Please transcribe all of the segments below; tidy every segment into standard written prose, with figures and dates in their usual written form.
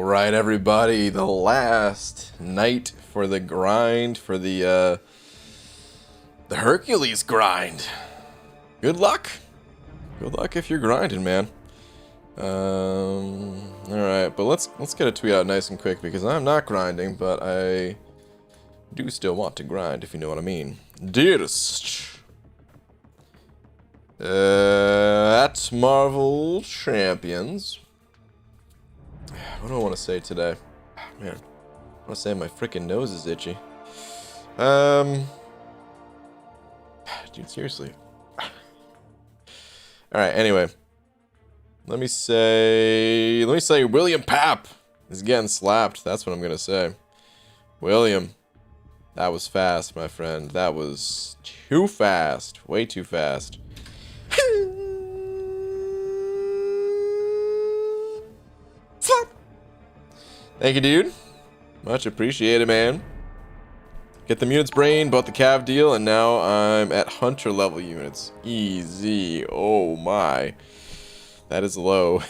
Alright, everybody, the last night for the grind, for the Hercules grind. Good luck. Good luck if you're grinding, man. Alright, but let's get a tweet out nice and quick, because I'm not grinding, but I do still want to grind, if you know what I mean. Dearest. At Marvel Champions. What do I want to say today? Man, I want to say my freaking nose is itchy. Dude, seriously. Alright, anyway. Let me say William Papp is getting slapped. That's what I'm going to say. William. That was fast, my friend. That was too fast. Way too fast. Thank you, dude. Much appreciated, man. Get the mutants brain, bought the Cav deal, and now I'm at hunter level units. Easy. Oh my. That is low.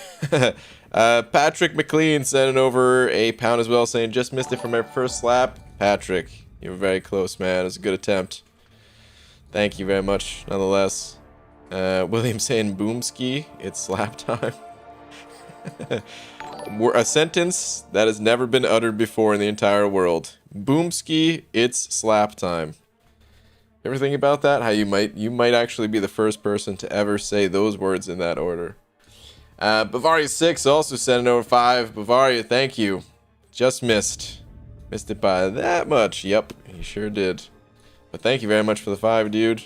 Patrick McLean sending over a pound as well, saying just missed it from my first slap. Patrick, you were very close, man. It was a good attempt. Thank you very much, nonetheless. William saying boomski, it's slap time. A sentence that has never been uttered before in the entire world. Boomski, it's slap time. Ever think about that? How you might actually be the first person to ever say those words in that order. Bavaria6 also sending over 5. Bavaria, thank you. Just missed. Missed it by that much. Yep, he sure did. But thank you very much for the 5, dude.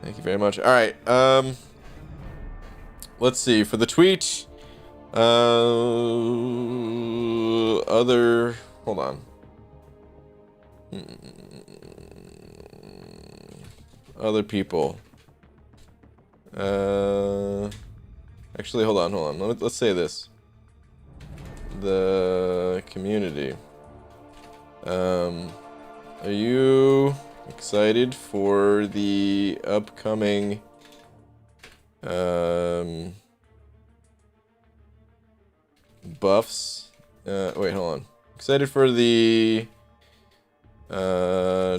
Thank you very much. Alright, let's see. For the tweet... hold on. Other people. Actually, hold on. Let's say this. The community. Are you excited for the upcoming buffs? Wait, hold on. Excited for the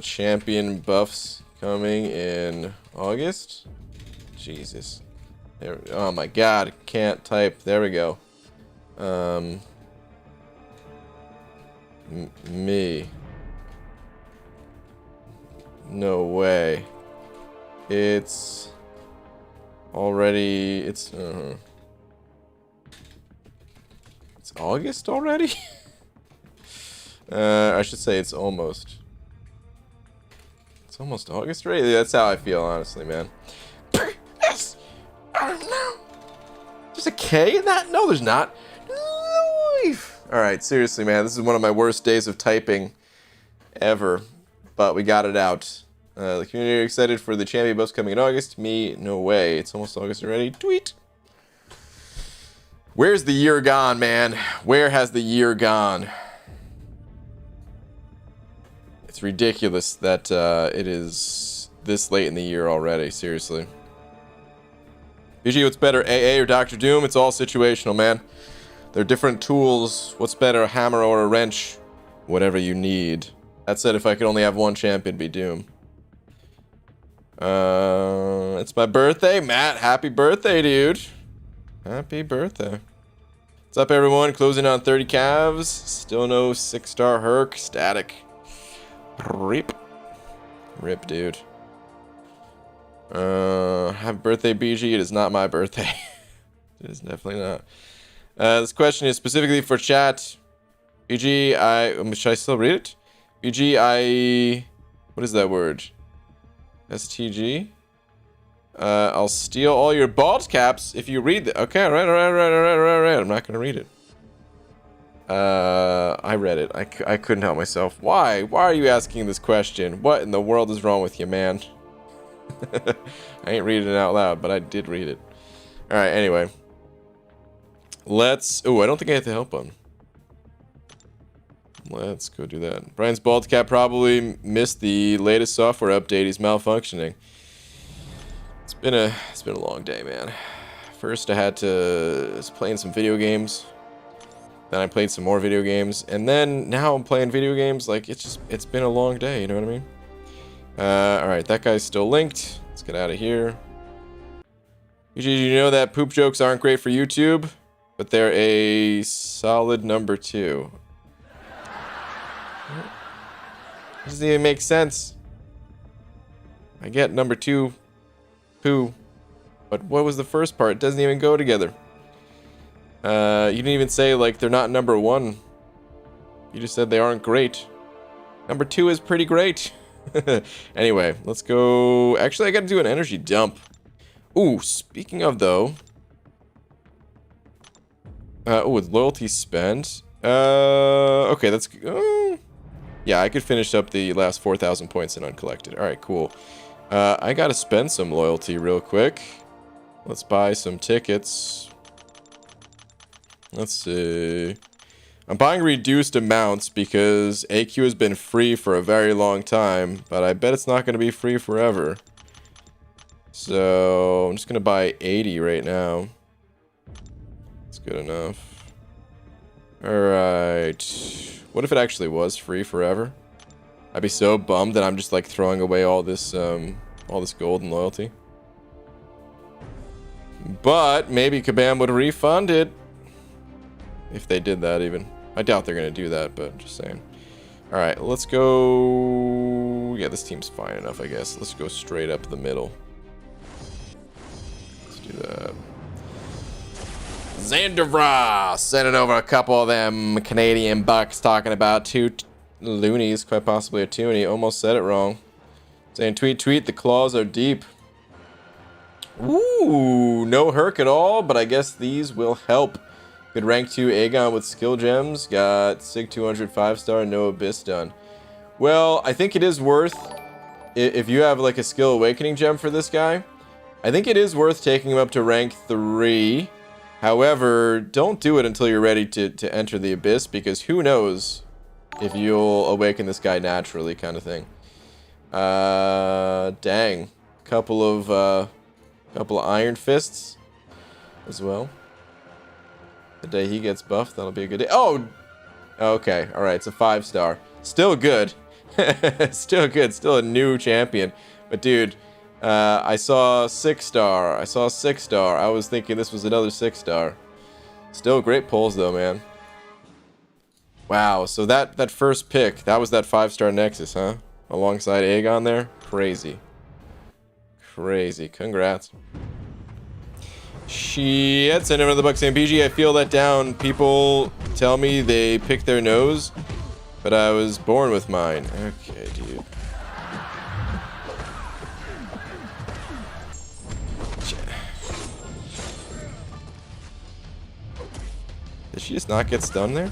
champion buffs coming in August? Jesus. There, oh my god, can't type. There we go. Me. No way. It's already, it's August already? I should say it's almost. It's almost August already? That's how I feel, honestly, man. Yes! No! There's a K in that? No, there's not. Alright, seriously, man. This is one of my worst days of typing ever. But we got it out. The community are excited for the champion buffs coming in August. Me, no way. It's almost August already. Tweet! Where's the year gone, man? Where has the year gone? It's ridiculous that it is this late in the year already, seriously. Usually what's better, AA or Dr. Doom? It's all situational, man. They're different tools. What's better, a hammer or a wrench? Whatever you need. That said, if I could only have one champion, it'd be Doom. It's my birthday. Matt, happy birthday, dude. Happy birthday. What's up, everyone? Closing on 30 calves. Still no 6-star Herc. Static. Rip. Rip, dude. Happy birthday, BG. It is not my birthday. It is definitely not. This question is specifically for chat. BG, should I still read it? BG, what is that word? STG? I'll steal all your bald caps if you read it. Okay, alright. I'm not gonna read it. I read it. I couldn't help myself. Why? Why are you asking this question? What in the world is wrong with you, man? I ain't reading it out loud, but I did read it. Alright, anyway. Let's... Oh, I don't think I have to help him. Let's go do that. Brian's bald cap probably missed the latest software update. He's malfunctioning. It's been a long day, man. First I was playing some video games. Then I played some more video games, and then now I'm playing video games. Like, it's been a long day, you know what I mean? Alright, that guy's still linked. Let's get out of here. Did you know that poop jokes aren't great for YouTube? But they're a solid number 2. It doesn't even make sense. I get number 2, poo. But what was the first part? It doesn't even go together. You didn't even say, like, they're not number 1. You just said they aren't great. Number 2 is pretty great. Anyway, let's go. Actually, I gotta do an energy dump. Ooh, speaking of, though. With loyalty spent. Okay, that's... yeah, I could finish up the last 4,000 points in Uncollected. Alright, cool. I gotta spend some loyalty real quick. Let's buy some tickets. Let's see. I'm buying reduced amounts because AQ has been free for a very long time, but I bet it's not going to be free forever. So I'm just going to buy 80 right now. That's good enough. Alright. What if it actually was free forever? I'd be so bummed that I'm just like throwing away all this gold and loyalty. But maybe Kabam would refund it. If they did that even. I doubt they're going to do that, but just saying. Alright, let's go... Yeah, this team's fine enough, I guess. Let's go straight up the middle. Let's do that. Xandavra! Sending over a couple of them Canadian bucks talking about 2 loonies, quite possibly a toonie. Almost said it wrong. Saying, tweet, tweet, the claws are deep. Ooh, no Herc at all, but I guess these will help. Good rank 2 Aegon with skill gems. Got Sig 200 5-star, no Abyss done. Well, I think it is worth, if you have like a skill awakening gem for this guy, I think it is worth taking him up to rank 3. However, don't do it until you're ready to enter the Abyss, because who knows if you'll awaken this guy naturally, kind of thing. Dang. Couple of Iron Fists as well. The day he gets buffed, that'll be a good day. Oh! Okay, alright, it's a 5-star. Still good. Still good, still a new champion. But dude, I saw 6-star. I saw 6-star. I was thinking this was another 6-star. Still great pulls though, man. Wow, so that first pick, that was that 5-star Nexus, huh? Alongside Aegon there? Crazy. Crazy. Congrats. Shit, send another buck saying, PG, I feel let down. People tell me they pick their nose, but I was born with mine. Okay, dude. Did she just not get stunned there?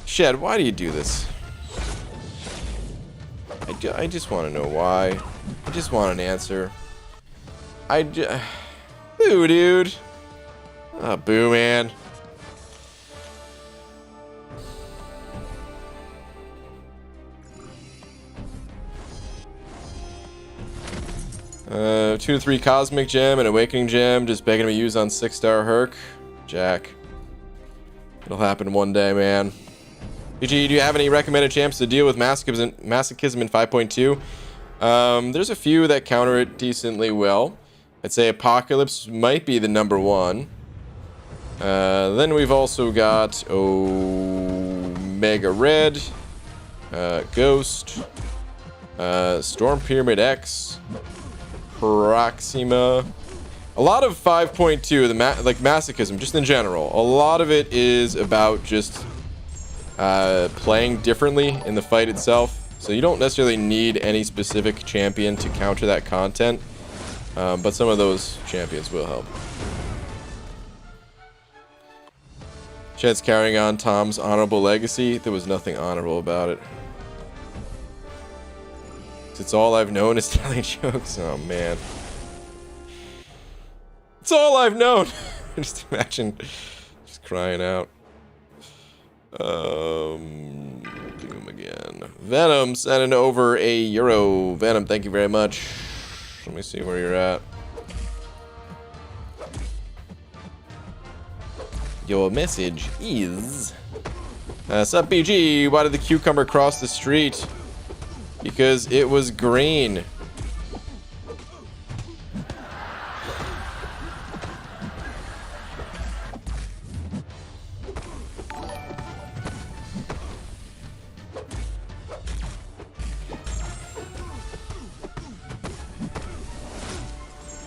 Shed, why do you do this? I just want to know why. I just want an answer. Boo, dude. Ah, boo, man. Uh, 2 to 3 Cosmic Gem and Awakening Gem. Just begging to be used on 6-star Herc. Jack. It'll happen one day, man. PG, do you have any recommended champs to deal with masochism in 5.2? There's a few that counter it decently well. I'd say Apocalypse might be the number 1. Then we've also got Omega Red, Ghost, Storm Pyramid X, Proxima. A lot of 5.2, like masochism, just in general. A lot of it is about just playing differently in the fight itself. So you don't necessarily need any specific champion to counter that content. But some of those champions will help. Chad's carrying on Tom's honorable legacy. There was nothing honorable about it. It's all I've known is telling jokes. Oh, man. It's all I've known. Just imagine just crying out. Doom again. Venom sending over €1. Venom, thank you very much. Let me see where you're at. Your message is... sup, BG? Why did the cucumber cross the street? Because it was green.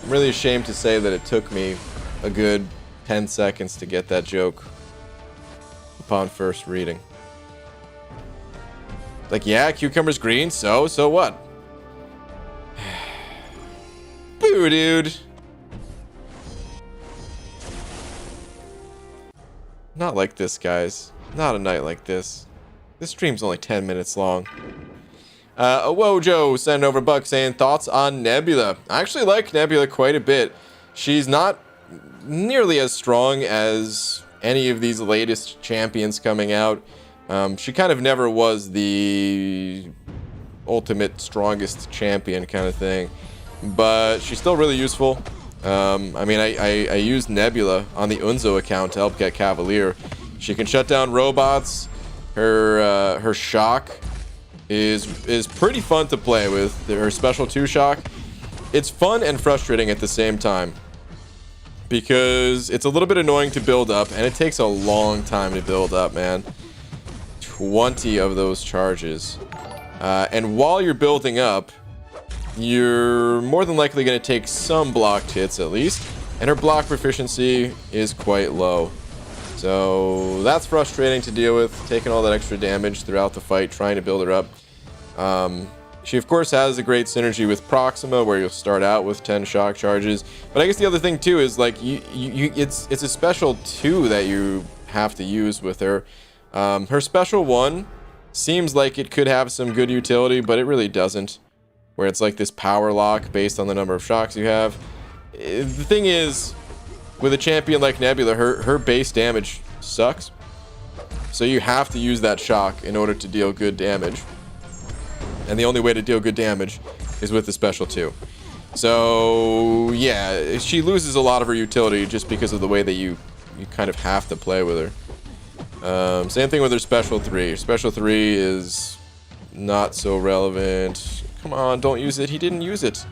I'm really ashamed to say that it took me a good 10 seconds to get that joke upon first reading. Like, yeah, cucumber's green, so what? Boo, dude. Not like this, guys. Not a night like this. This stream's only 10 minutes long. Wojo sent over a buck saying, thoughts on Nebula? I actually like Nebula quite a bit. She's not nearly as strong as any of these latest champions coming out. She kind of never was the ultimate strongest champion kind of thing, but she's still really useful. I mean, I used Nebula on the Unzo account to help get Cavalier. She can shut down robots. Her shock is pretty fun to play with. Her special 2 shock. It's fun and frustrating at the same time, because it's a little bit annoying to build up, and it takes a long time to build up, man. 20 of those charges. And while you're building up, you're more than likely going to take some blocked hits at least, and her block proficiency is quite low. So that's frustrating to deal with, taking all that extra damage throughout the fight, trying to build her up. She of course has a great synergy with Proxima, where you'll start out with 10 shock charges. But I guess the other thing too is, like, it's a special 2 that you have to use with her. Her special 1 seems like it could have some good utility, but it really doesn't. Where it's like this power lock based on the number of shocks you have. The thing is, with a champion like Nebula, her base damage sucks. So you have to use that shock in order to deal good damage. And the only way to deal good damage is with the special 2. So yeah, she loses a lot of her utility just because of the way that you kind of have to play with her. Same thing with her special 3. Special 3 is not so relevant. Come on, don't use it. He didn't use it.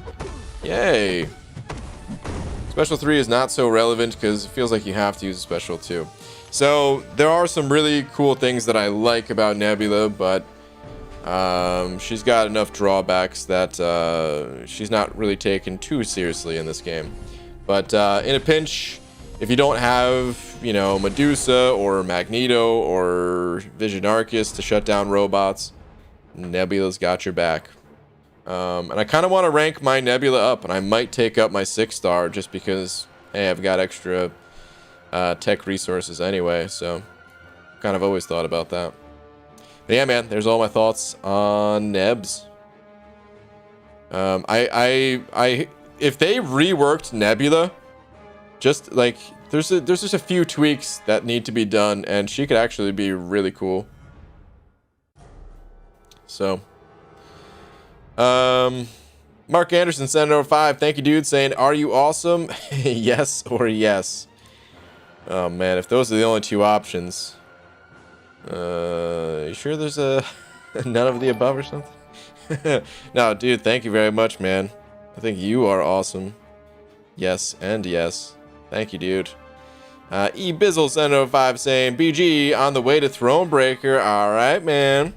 Yay. Special 3 is not so relevant because it feels like you have to use a special 2. So there are some really cool things that I like about Nebula, but she's got enough drawbacks that she's not really taken too seriously in this game. But in a pinch, if you don't have, you know, Medusa or Magneto or Visionarchus to shut down robots, Nebula's got your back. And I kind of want to rank my Nebula up, and I might take up my 6-star just because, hey, I've got extra tech resources anyway, so kind of always thought about that. But yeah, man, there's all my thoughts on Nebs. If they reworked Nebula, just like there's just a few tweaks that need to be done, and she could actually be really cool. So, Mark Anderson, Senator 5, thank you, dude, saying, "Are you awesome?" Yes or yes. Oh man, if those are the only 2 options. You sure there's a none of the above or something? No, dude, thank you very much, man. I think you are awesome. Yes and yes. Thank you, dude. eBizzle 705 saying, BG on the way to Thronebreaker. Alright, man.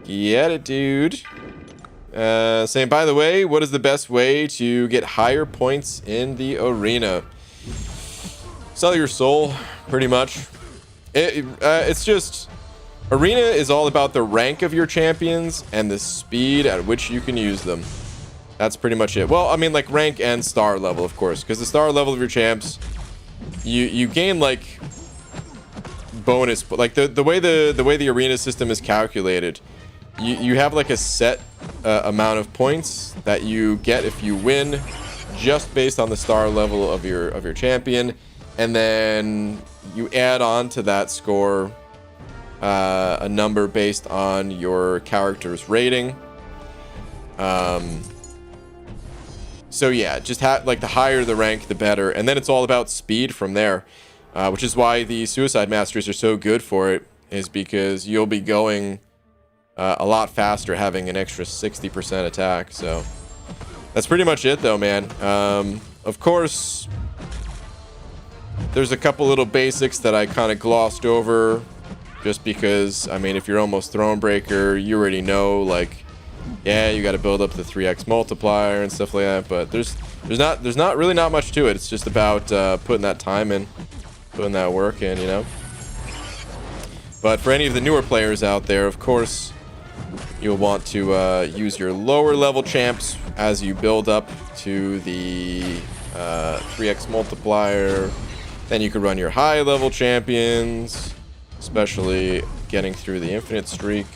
Get it, dude. Saying, by the way, what is the best way to get higher points in the arena? Sell your soul, pretty much. It's just, arena is all about the rank of your champions and the speed at which you can use them. That's pretty much it. Well, I mean, like rank and star level, of course, because the star level of your champs, you gain like bonus, but like the way the arena system is calculated, you have like a set amount of points that you get if you win, just based on the star level of your champion, and then you add on to that score a number based on your character's rating. So yeah, just like the higher the rank, the better, and then it's all about speed from there. which is why the Suicide Masters are so good for it, is because you'll be going a lot faster having an extra 60% attack. So that's pretty much it though, man. Of course, there's a couple little basics that I kind of glossed over just because, I mean, if you're almost Thronebreaker, you already know, like, yeah, you got to build up the 3x multiplier and stuff like that, but there's not really not much to it. It's just about putting that time in, putting that work in, you know. But for any of the newer players out there, of course, you'll want to use your lower level champs as you build up to the 3x multiplier. Then you could run your high level champions, especially getting through the infinite streak.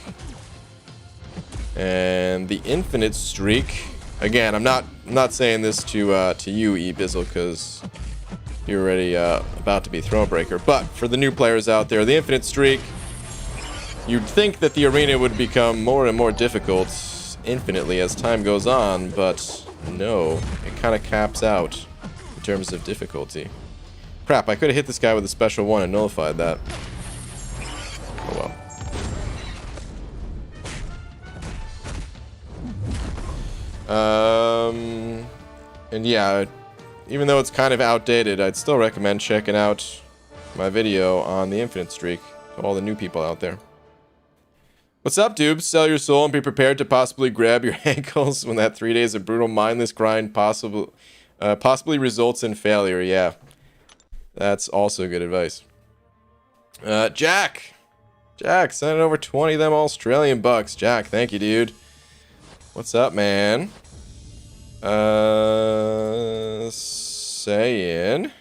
And the infinite streak, again, I'm not saying this to you, eBizzle, because you're already about to be Thronebreaker. But for the new players out there, the infinite streak, you'd think that the arena would become more and more difficult infinitely as time goes on, but no, it kind of caps out in terms of difficulty. Crap, I could have hit this guy with a special one and nullified that. Oh well. And yeah, even though it's kind of outdated, I'd still recommend checking out my video on the infinite streak to all the new people out there. What's up, dubes? Sell your soul and be prepared to possibly grab your ankles when that 3 days of brutal mindless grind possibly results in failure. Yeah, that's also good advice. Jack, sending over 20 of them Australian bucks. Jack, thank you, dude. What's up, man? Saying.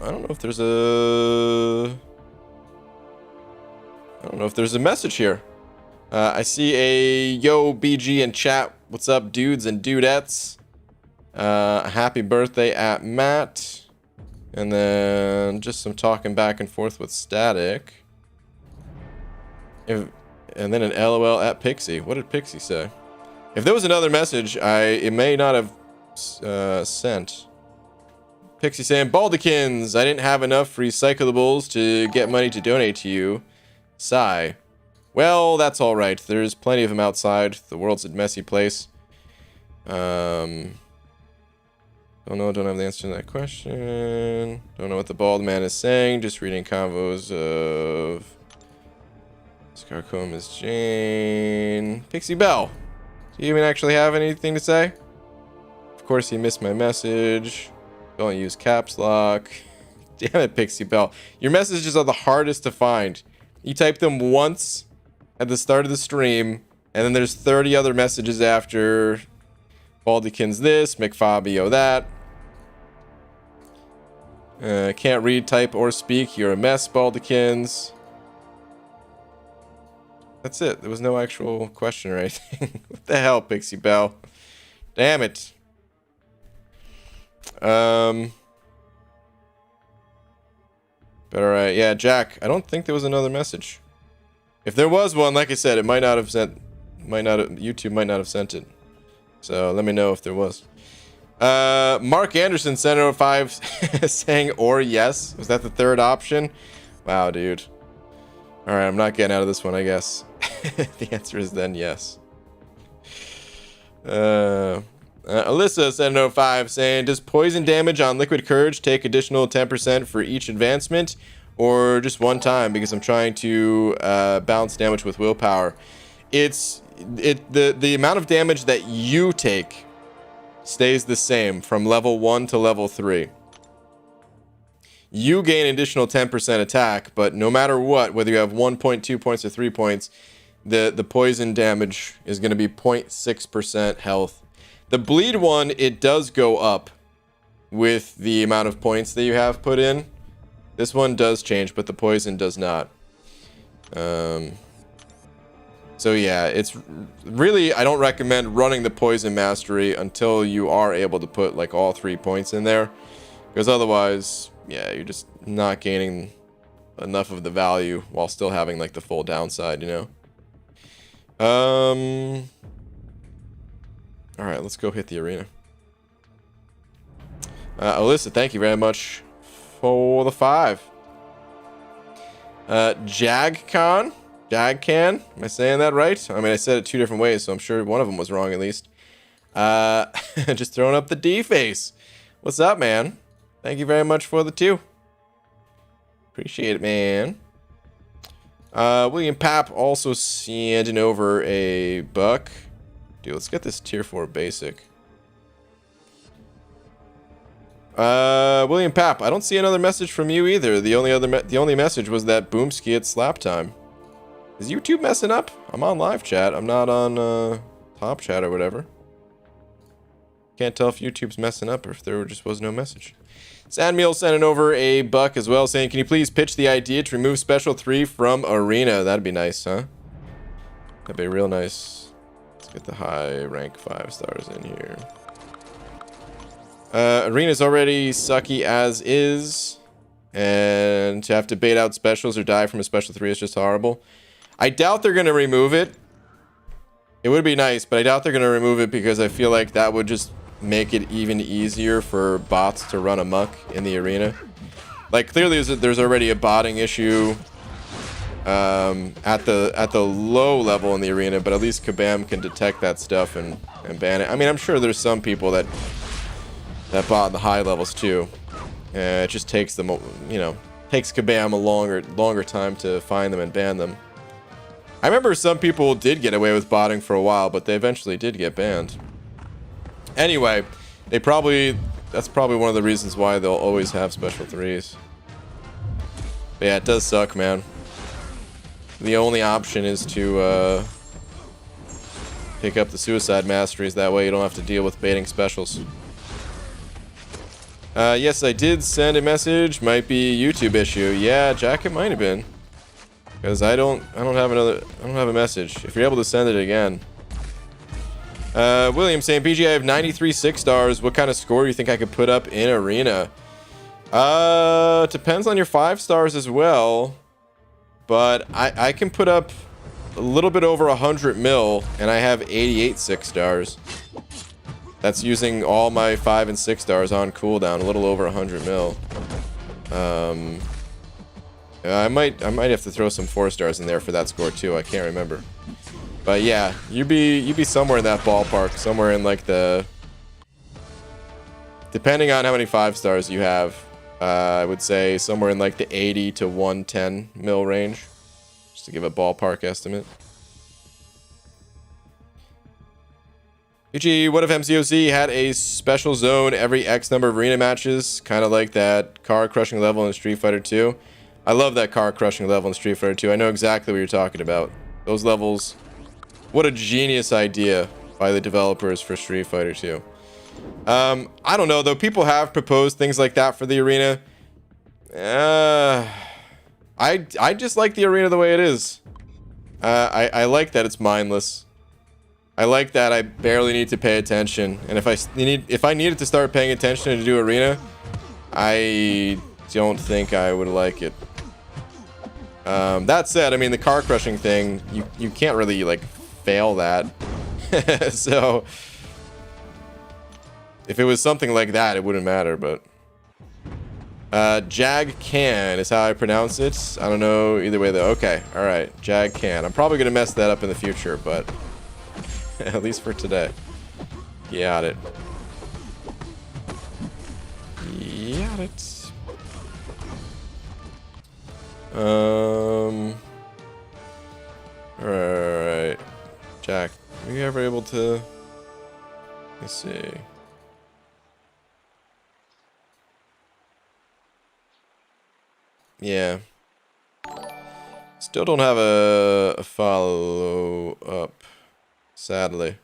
I don't know if there's a message here. I see a yo BG in chat. What's up, dudes and dudettes? Happy birthday at Matt. And then just some talking back and forth with Static. And then an LOL at Pixie. What did Pixie say? If there was another message, it may not have sent. Pixie saying, Baldikins, I didn't have enough recyclables to get money to donate to you. Sigh. Well, that's alright. There's plenty of them outside. The world's a messy place. Don't know, don't have the answer to that question. Don't know what the bald man is saying. Just reading convos of Scarcomb is Jane. Pixie Bell. Do you even actually have anything to say? Of course, you missed my message. Don't use caps lock. Damn it, Pixie Bell. Your messages are the hardest to find. You type them once at the start of the stream, and then there's 30 other messages after. Baldikins this, McFabio that. Can't read, type, or speak. You're a mess, Baldikins. That's it. There was no actual question or anything. What the hell, Pixie Bell? Damn it. But alright, yeah, Jack, I don't think there was another message. If there was one, like I said, it might not have sent, YouTube might not have sent it. So let me know if there was. Mark Anderson, Center 05, saying or yes. Was that the third option? Wow, dude. Alright, I'm not getting out of this one, I guess. The answer is then yes. Alyssa, Center 05, saying, does poison damage on Liquid Courage take additional 10% for each advancement? Or just one time? Because I'm trying to balance damage with willpower. The amount of damage that you take stays the same from level 1 to level 3. You gain additional 10% attack, but no matter what, whether you have 1 point, 2 points, or 3 points, the poison damage is going to be 0.6% health. The bleed one, it does go up with the amount of points that you have put in. This one does change, but the poison does not. So yeah, it's really, I don't recommend running the poison mastery until you are able to put like all 3 points in there, because otherwise, yeah, you're just not gaining enough of the value while still having like the full downside, you know. All right, let's go hit the arena. Alyssa, thank you very much for the 5. Jagcan? Jagcan? Am I saying that right? I mean, I said it 2 different ways, so I'm sure one of them was wrong at least. Just throwing up the D face. What's up, man? Thank you very much for the 2. Appreciate it, man. William Papp also sending over a buck. Dude, let's get this tier 4 basic. William Papp, I don't see another message from you either. The only message was that Boomski at slap time. Is YouTube messing up? I'm on live chat. I'm not on top chat or whatever. Can't tell if YouTube's messing up or if there just was no message. Sandmeal sending over a buck as well, saying, can you please pitch the idea to remove Special 3 from Arena? That'd be nice, huh? That'd be real nice. Let's get the high rank 5 stars in here. Arena's already sucky as is. And to have to bait out specials or die from a Special 3 is just horrible. I doubt they're going to remove it. It would be nice, but I doubt they're going to remove it because I feel like that would just make it even easier for bots to run amok in the arena. Like, clearly there's already a botting issue at the low level in the arena, but at least Kabam can detect that stuff and ban it. I mean, I'm sure there's some people that bot the high levels too. It just takes them, you know, takes Kabam a longer time to find them and ban them. I remember some people did get away with botting for a while, but they eventually did get banned. Anyway, that's probably one of the reasons why they'll always have Special 3s. But yeah, it does suck, man. The only option is to pick up the Suicide Masteries. That way you don't have to deal with baiting specials. Yes, I did send a message. Might be a YouTube issue. Yeah, Jack, it might have been. Because I don't have a message. If you're able to send it again. William saying, BG, I have 93 6 stars. What kind of score do you think I could put up in Arena? Depends on your 5 stars as well. But I can put up a little bit over 100 mil, and I have 88 6 stars. That's using all my 5 and 6 stars on cooldown, a little over 100 mil. I might have to throw some 4 stars in there for that score too. I can't remember. But yeah, you'd be somewhere in that ballpark, somewhere in like the, depending on how many 5 stars you have, I would say somewhere in like the 80 to 110 mil range, just to give a ballpark estimate. UG, what if MCOC had a special zone every X number of arena matches, kind of like that car crushing level in Street Fighter 2? I love that car crushing level in Street Fighter 2. I know exactly what you're talking about. Those levels, what a genius idea by the developers for Street Fighter 2. I don't know though, people have proposed things like that for the arena. I just like the arena the way it is. I like that it's mindless. I like that I barely need to pay attention, and if I needed to start paying attention to do arena, I don't think I would like it. That said, I mean, the car crushing thing, you can't really like fail that. So if it was something like that, it wouldn't matter. But Jag Can is how I pronounce it. I don't know either way though. Okay, all right, Jag Can. I'm probably gonna mess that up in the future, but at least for today. Got it. Got it. Alright. Jack, are you ever able to... Let's see. Yeah. Still don't have a follow-up. Sadly.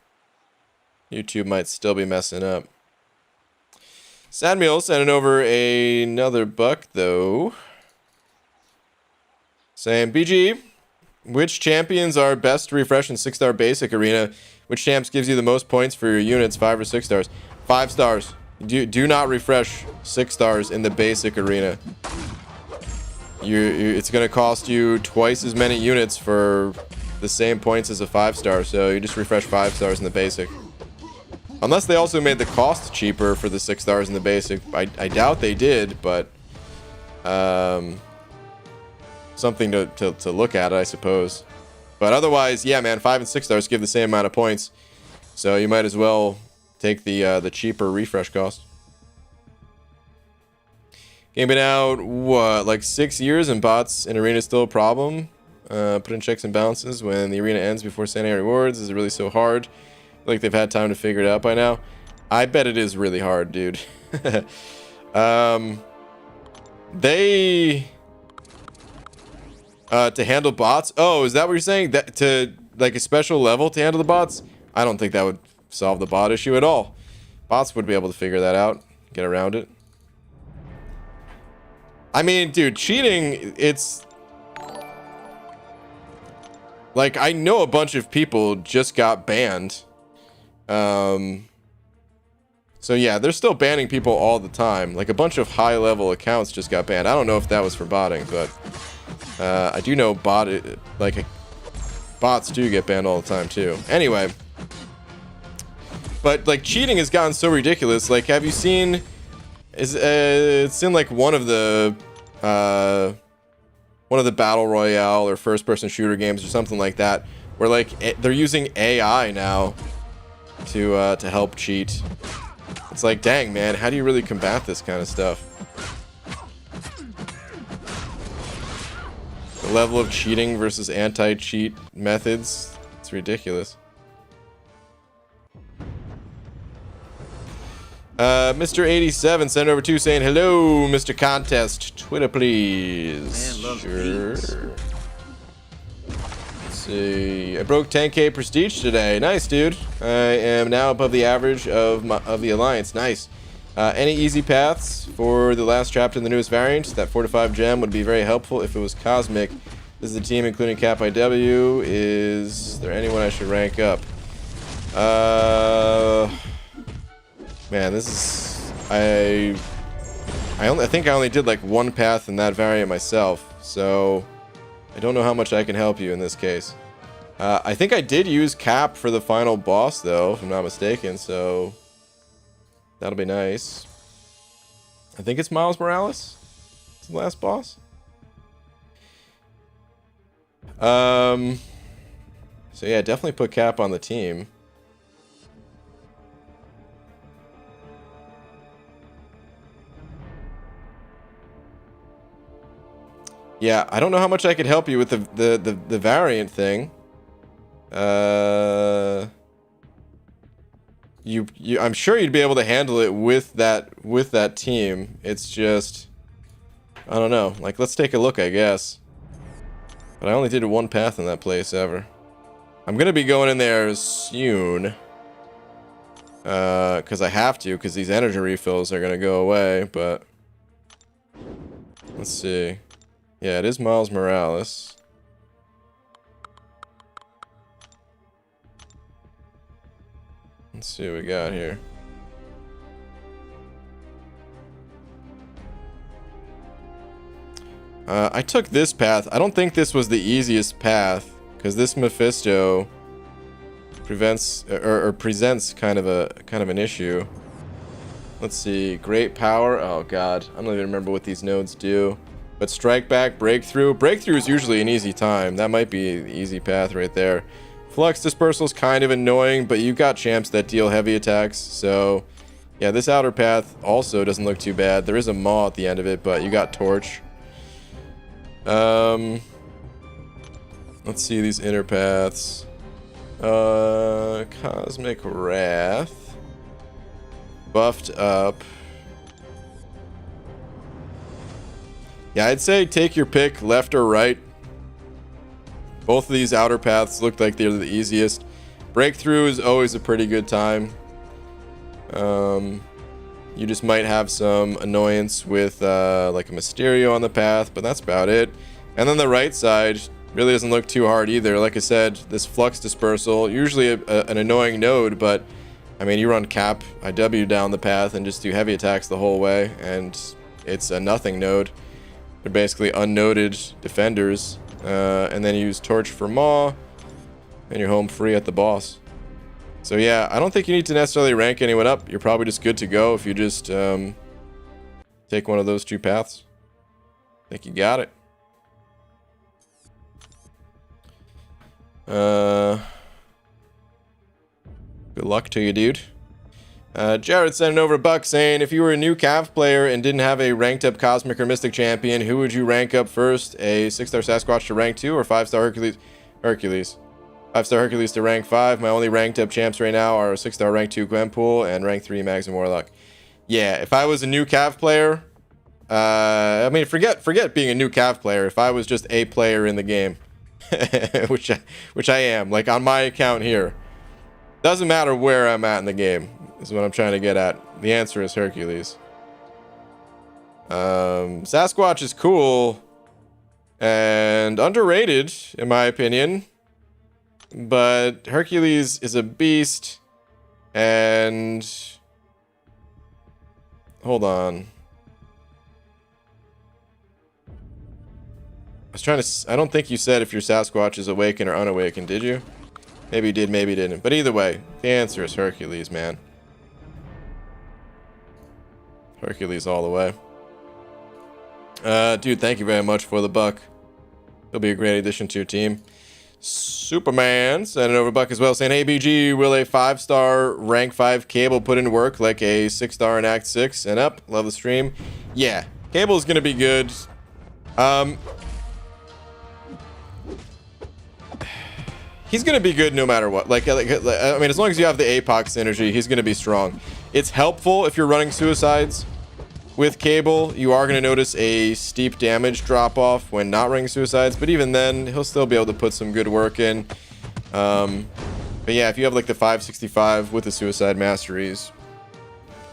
YouTube might still be messing up. Sadmeal sending over another buck, though. Saying, BG, which champions are best to refresh in 6-star basic arena? Which champs gives you the most points for your units, 5 or 6 stars? 5 stars. Do not refresh 6 stars in the basic arena. It's going to cost you twice as many units for the same points as a 5-star, so you just refresh 5 stars in the basic. Unless they also made the cost cheaper for the 6 stars in the basic. I doubt they did, but something to look at, I suppose. But otherwise, yeah, man, 5 and 6 stars give the same amount of points. So you might as well take the cheaper refresh cost. Game been out, what, like 6 years, and bots in arena still a problem? Put in checks and balances when the arena ends before sending out rewards. Is it really so hard? Like they've had time to figure it out by now. I bet it is really hard, dude. They to handle bots. Oh, is that what you're saying? That to like a special level to handle the bots? I don't think that would solve the bot issue at all. Bots would be able to figure that out, get around it. I mean, dude, cheating, it's like, I know a bunch of people just got banned. So yeah, they're still banning people all the time. Like a bunch of high level accounts just got banned. I don't know if that was for botting, but I do know bots do get banned all the time too. Anyway, but like cheating has gotten so ridiculous. Like, have you seen? It's in like one of the battle royale or first person shooter games or something like that, where like they're using AI now to help cheat. It's like, dang, man, how do you really combat this kind of stuff? The level of cheating versus anti-cheat methods, it's ridiculous. Mr. 87 sent over 2 saying, hello, Mr. Contest. Twitter, please. Man, sure. Let's see. I broke 10k prestige today. Nice, dude. I am now above the average of the alliance. Nice. Any easy paths for the last chapter in the newest variant? That 4-5 gem would be very helpful if it was cosmic. This is the team including Cap IW. Is there anyone I should rank up? Man, this is... I think I only did like 1 path in that variant myself, so I don't know how much I can help you in this case. I think I did use Cap for the final boss, though, if I'm not mistaken, so that'll be nice. I think it's Miles Morales. It's the last boss. So yeah, definitely put Cap on the team. Yeah, I don't know how much I could help you with the variant thing. I'm sure you'd be able to handle it with that team. It's just, I don't know. Like, let's take a look, I guess. But I only did 1 path in that place ever. I'm gonna be going in there soon. Because I have to, because these energy refills are gonna go away, but let's see. Yeah, it is Miles Morales. Let's see what we got here. I took this path. I don't think this was the easiest path, because this Mephisto prevents or presents kind of an issue. Let's see. Great power. Oh god, I don't even remember what these nodes do. But strike back, breakthrough. Breakthrough is usually an easy time. That might be the easy path right there. Flux dispersal is kind of annoying, but you've got champs that deal heavy attacks. So, yeah, this outer path also doesn't look too bad. There is a maw at the end of it, but you got torch. Let's see these inner paths. Cosmic Wrath. Buffed up. Yeah, I'd say take your pick, left or right. Both of these outer paths look like they're the easiest. Breakthrough is always a pretty good time. You just might have some annoyance with like a Mysterio on the path, but that's about it. And then the right side really doesn't look too hard either. Like I said, this Flux Dispersal, usually an annoying node, but I mean, you run Cap IW down the path and just do heavy attacks the whole way, and it's a nothing node. They're basically unnoded defenders, and then you use Torch for Maw, and you're home free at the boss. So yeah, I don't think you need to necessarily rank anyone up. You're probably just good to go if you just take one of those two paths. I think you got it. Good luck to you, dude. Jared sending over a buck saying, if you were a new Cav player and didn't have a ranked up Cosmic or Mystic champion, who would you rank up first? A 6-star Sasquatch to rank 2 or 5-star Hercules? Hercules. 5-star Hercules to rank 5. My only ranked up champs right now are 6-star rank 2 Gwenpool and rank 3 Mags and Warlock. Yeah, if I was a new Cav player, I mean, forget being a new Cav player. If I was just a player in the game, which I am, like on my account here, doesn't matter where I'm at in the game, is what I'm trying to get at. The answer is Hercules. Sasquatch is cool and underrated, in my opinion. But Hercules is a beast. And hold on. I don't think you said if your Sasquatch is awakened or unawakened, did you? Maybe you did, maybe you didn't. But either way, the answer is Hercules, man. Hercules all the way. Dude, thank you very much for the buck. He'll be a great addition to your team. Superman sending over a buck as well, saying, hey, BG, will a 5-star rank 5 Cable put in work like a 6-star in Act 6 and up? Love the stream. Yeah, Cable's gonna be good. He's gonna be good no matter what. I mean, as long as you have the APOC synergy, he's gonna be strong. It's helpful if you're running suicides with Cable. You are gonna notice a steep damage drop off when not running suicides, but even then, he'll still be able to put some good work in. But yeah, if you have like the 565 with the suicide masteries,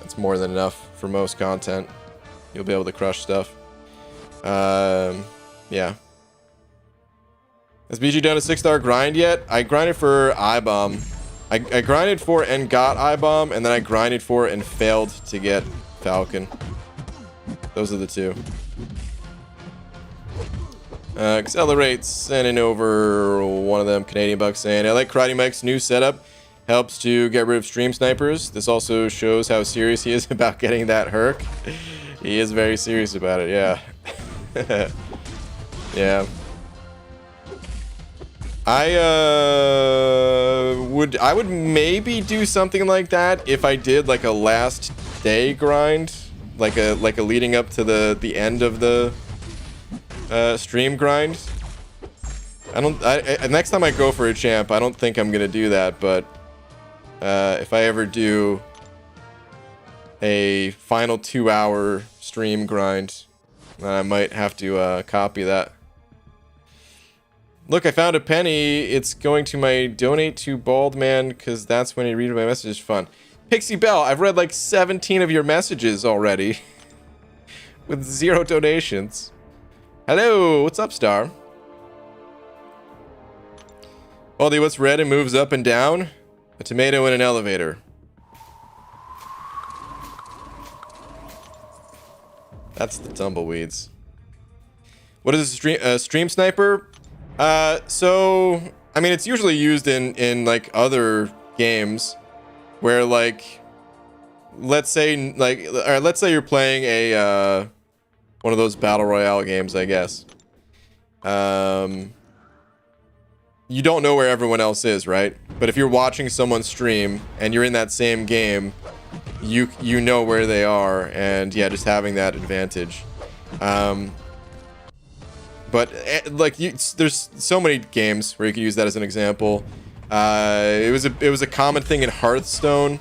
that's more than enough for most content. You'll be able to crush stuff. Yeah. Has BG done a 6-star grind yet? I grinded for I-Bomb. I grinded for and got I-Bomb, and then I grinded for and failed to get Falcon. Those are the two. Accelerates, sending over one of them, Canadian bucks, saying, I like Karate Mike's new setup. Helps to get rid of stream snipers. This also shows how serious he is about getting that Herc. He is very serious about it, yeah. Yeah. I would maybe do something like that if I did like a last day grind, like a leading up to the end of the stream grind. Next time I go for a champ, I don't think I'm gonna do that, but if I ever do a final 2-hour stream grind, I might have to copy that. Look, I found a penny. It's going to my donate to Bald Man because that's when he reads my messages. Fun. Pixie Bell, I've read like 17 of your messages already with 0 donations. Hello, what's up, Star? Baldy, what's red and moves up and down? A tomato in an elevator. That's the tumbleweeds. What is a stream sniper? So I mean, it's usually used in like other games where like let's say you're playing a one of those battle royale games, I guess. You don't know where everyone else is, right? But if you're watching someone stream and you're in that same game, you know where they are, and yeah, just having that advantage. But like there's so many games where you can use that as an example. It was a common thing in Hearthstone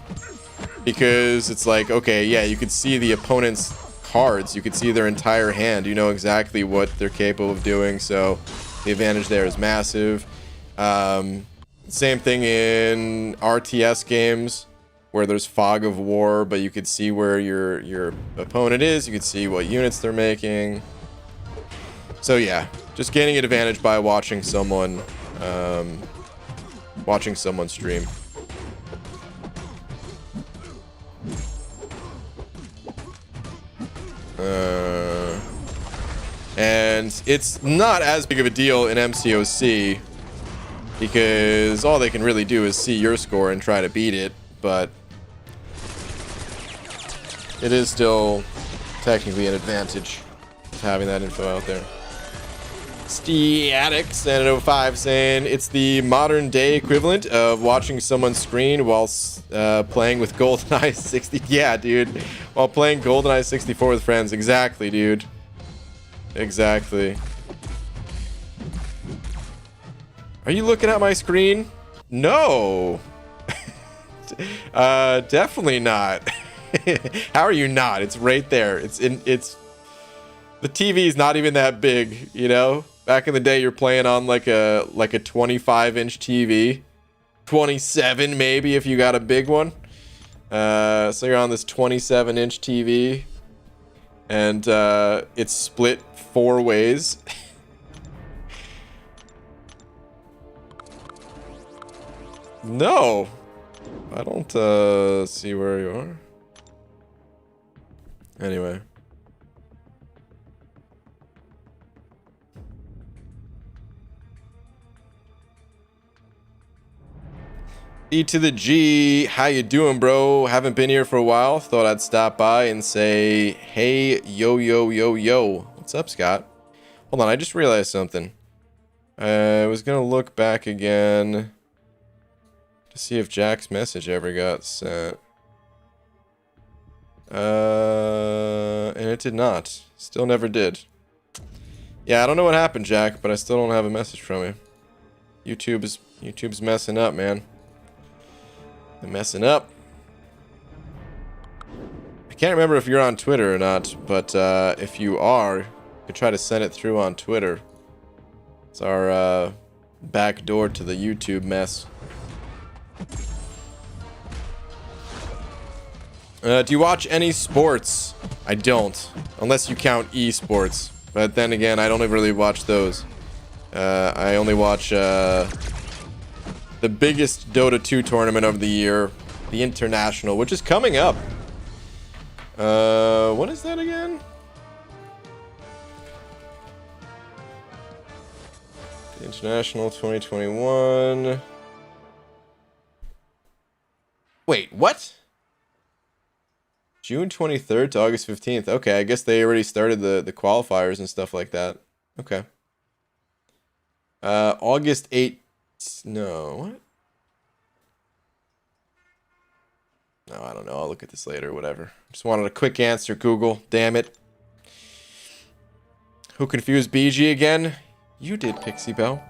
because it's like, okay, yeah, you could see the opponent's cards, you could see their entire hand, you know exactly what they're capable of doing, so the advantage there is massive. Same thing in RTS games where there's fog of war, but you could see where your opponent is, you could see what units they're making. So yeah, just gaining an advantage by watching someone stream. And it's not as big of a deal in MCOC because all they can really do is see your score and try to beat it, but it is still technically an advantage of having that info out there. Statics and 05 saying it's the modern day equivalent of watching someone's screen while playing with GoldenEye 60. Yeah, dude. While playing GoldenEye 64 with friends. Exactly, dude. Exactly. Are you looking at my screen? No. Definitely not. How are you not? It's right there. The TV is not even that big, you know? Back in the day, you're playing on like a 25-inch TV, 27 maybe if you got a big one. So you're on this 27-inch TV, and it's split 4 ways. No, I don't see where you are. Anyway. E to the G, how you doing, bro? Haven't been here for a while. Thought I'd stop by and say, hey, yo, yo, yo, yo. What's up, Scott? Hold on, I just realized something. I was gonna look back again to see if Jack's message ever got sent. And it did not. Still never did. Yeah, I don't know what happened, Jack, but I still don't have a message from you. YouTube's messing up, man. They're messing up. I can't remember if you're on Twitter or not, but if you are, you could try to send it through on Twitter. It's our back door to the YouTube mess. Do you watch any sports? I don't, unless you count esports. But then again, I don't really watch those. I only watch the biggest Dota 2 tournament of the year, the International, which is coming up. What is that again? The International 2021. Wait, what? June 23rd to August 15th. Okay, I guess they already started the qualifiers and stuff like that. Okay. August 8th. No, what? No, I don't know. I'll look at this later, whatever. Just wanted a quick answer, Google. Damn it. Who confused BG again? You did, Pixie Bell.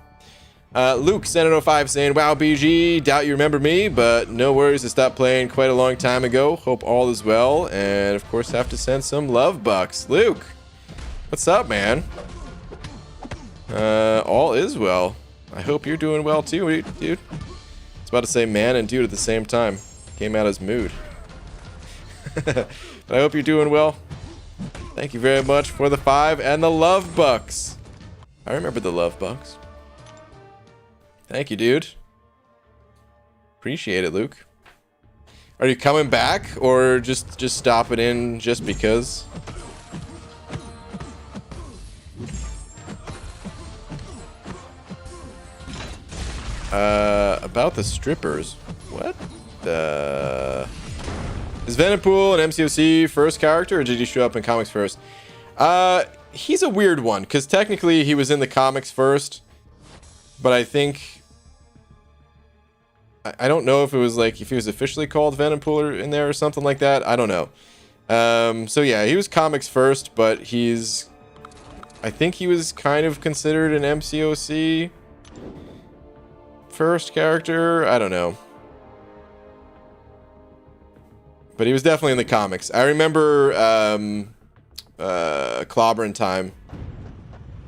Luke, Senate05 saying, wow, BG, doubt you remember me, but no worries, I stopped playing quite a long time ago. Hope all is well, and of course have to send some love bucks. Luke, what's up, man? All is well. I hope you're doing well too, dude. I was about to say man and dude at the same time. Came out as mood. But I hope you're doing well. Thank you very much for the 5 and the love bucks. I remember the love bucks. Thank you, dude. Appreciate it, Luke. Are you coming back or just stopping in just because? About the strippers. What? Is Venompool an MCOC first character, or did he show up in comics first? He's a weird one, because technically he was in the comics first, but I think... I don't know if it was like, if he was officially called Venompool in there or something like that. I don't know. So yeah, he was comics first, but he's... I think he was kind of considered an MCOC first character. I don't know. But he was definitely in the comics. I remember Clobbering Time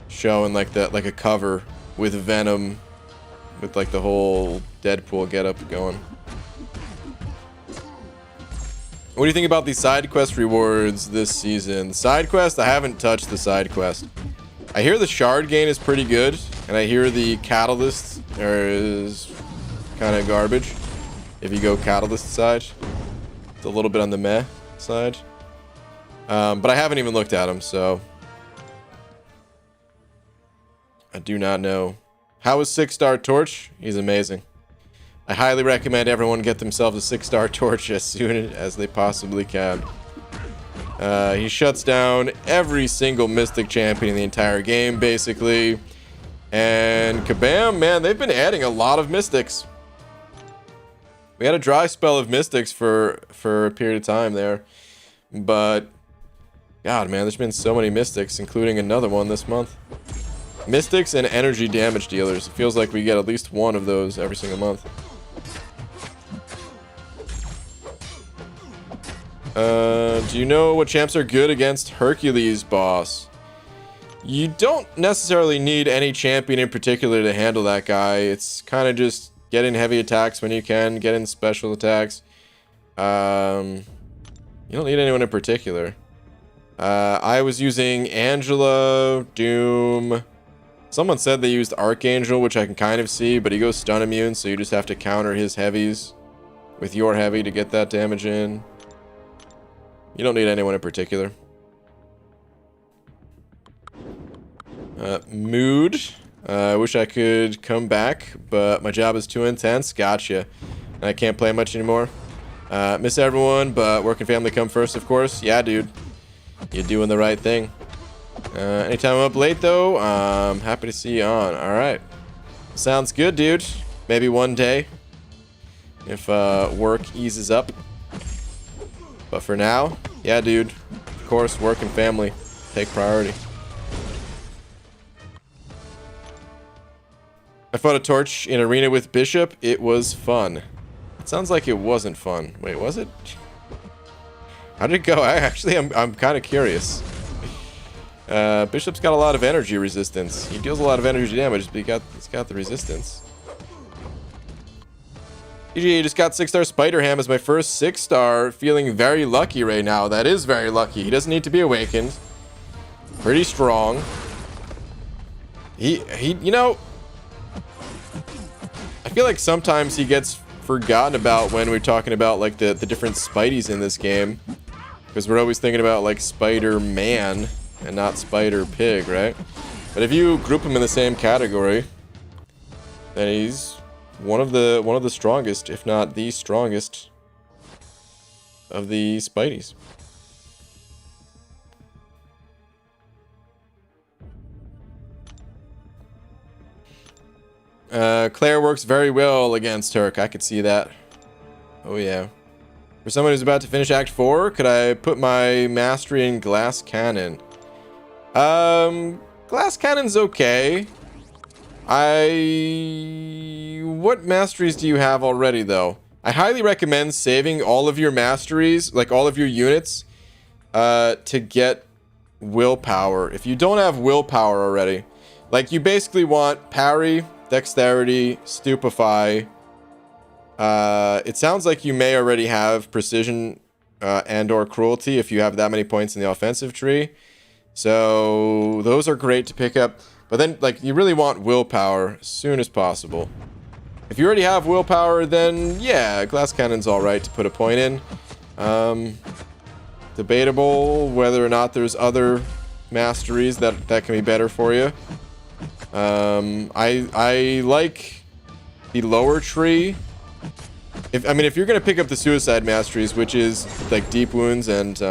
showing like a cover with Venom with like the whole Deadpool getup going. What do you think about the side quest rewards this season? Side quest? I haven't touched the side quest. I hear the shard gain is pretty good, and I hear the catalyst is kind of garbage if you go catalyst side. It's a little bit on the meh side. But I haven't even looked at them, so I do not know How is 6-star Torch? He's amazing. I highly recommend everyone get themselves a 6-star Torch as soon as they possibly can. He shuts down every single Mystic champion in the entire game, basically. And kabam, man, they've been adding a lot of Mystics. We had a dry spell of Mystics for a period of time there. But, God, man, there's been so many Mystics, including another one this month. Mystics and energy damage dealers. It feels like we get at least one of those every single month. Do you know what champs are good against Hercules, boss? You don't necessarily need any champion in particular to handle that guy. It's kind of just get in heavy attacks when you can, get in special attacks. You don't need anyone in particular. I was using Angela, Doom. Someone said they used Archangel, which I can kind of see, but he goes stun immune, so you just have to counter his heavies with your heavy to get that damage in. You don't need anyone in particular. Mood. I wish I could come back, but my job is too intense. Gotcha. And I can't play much anymore. Miss everyone, but work and family come first, of course. Yeah, dude. You're doing the right thing. Anytime I'm up late, though, I'm happy to see you on. Alright. Sounds good, dude. Maybe one day. If work eases up. But for now, yeah, dude. Of course, work and family take priority. I fought a Torch in arena with Bishop. It was fun. It sounds like it wasn't fun. Wait, was it? How did it go? I'm kind of curious. Bishop's got a lot of energy resistance. He deals a lot of energy damage, but he's got the resistance. GG, just got 6-star Spider-Ham as my first 6-star. Feeling very lucky right now. That is very lucky. He doesn't need to be awakened. Pretty strong. You know, I feel like sometimes he gets forgotten about when we're talking about like the different Spideys in this game. Because we're always thinking about like Spider-Man and not Spider-Pig, right? But if you group him in the same category, then he's one of the strongest, if not the strongest, of the Spideys. Claire works very well against Turk. I could see that. Oh yeah. For someone who's about to finish Act 4, could I put my mastery in Glass Cannon? Glass Cannon's okay. What masteries do you have already, though? I highly recommend saving all of your masteries, like all of your units, to get willpower. If you don't have willpower already, like you basically want parry, dexterity, stupefy. It sounds like you may already have precision and or cruelty if you have that many points in the offensive tree. So those are great to pick up. But then, like, you really want willpower as soon as possible. If you already have willpower, then yeah, Glass Cannon's alright to put a point in. Debatable whether or not there's other masteries that can be better for you. I like the lower tree. If you're gonna pick up the suicide masteries, which is like deep wounds and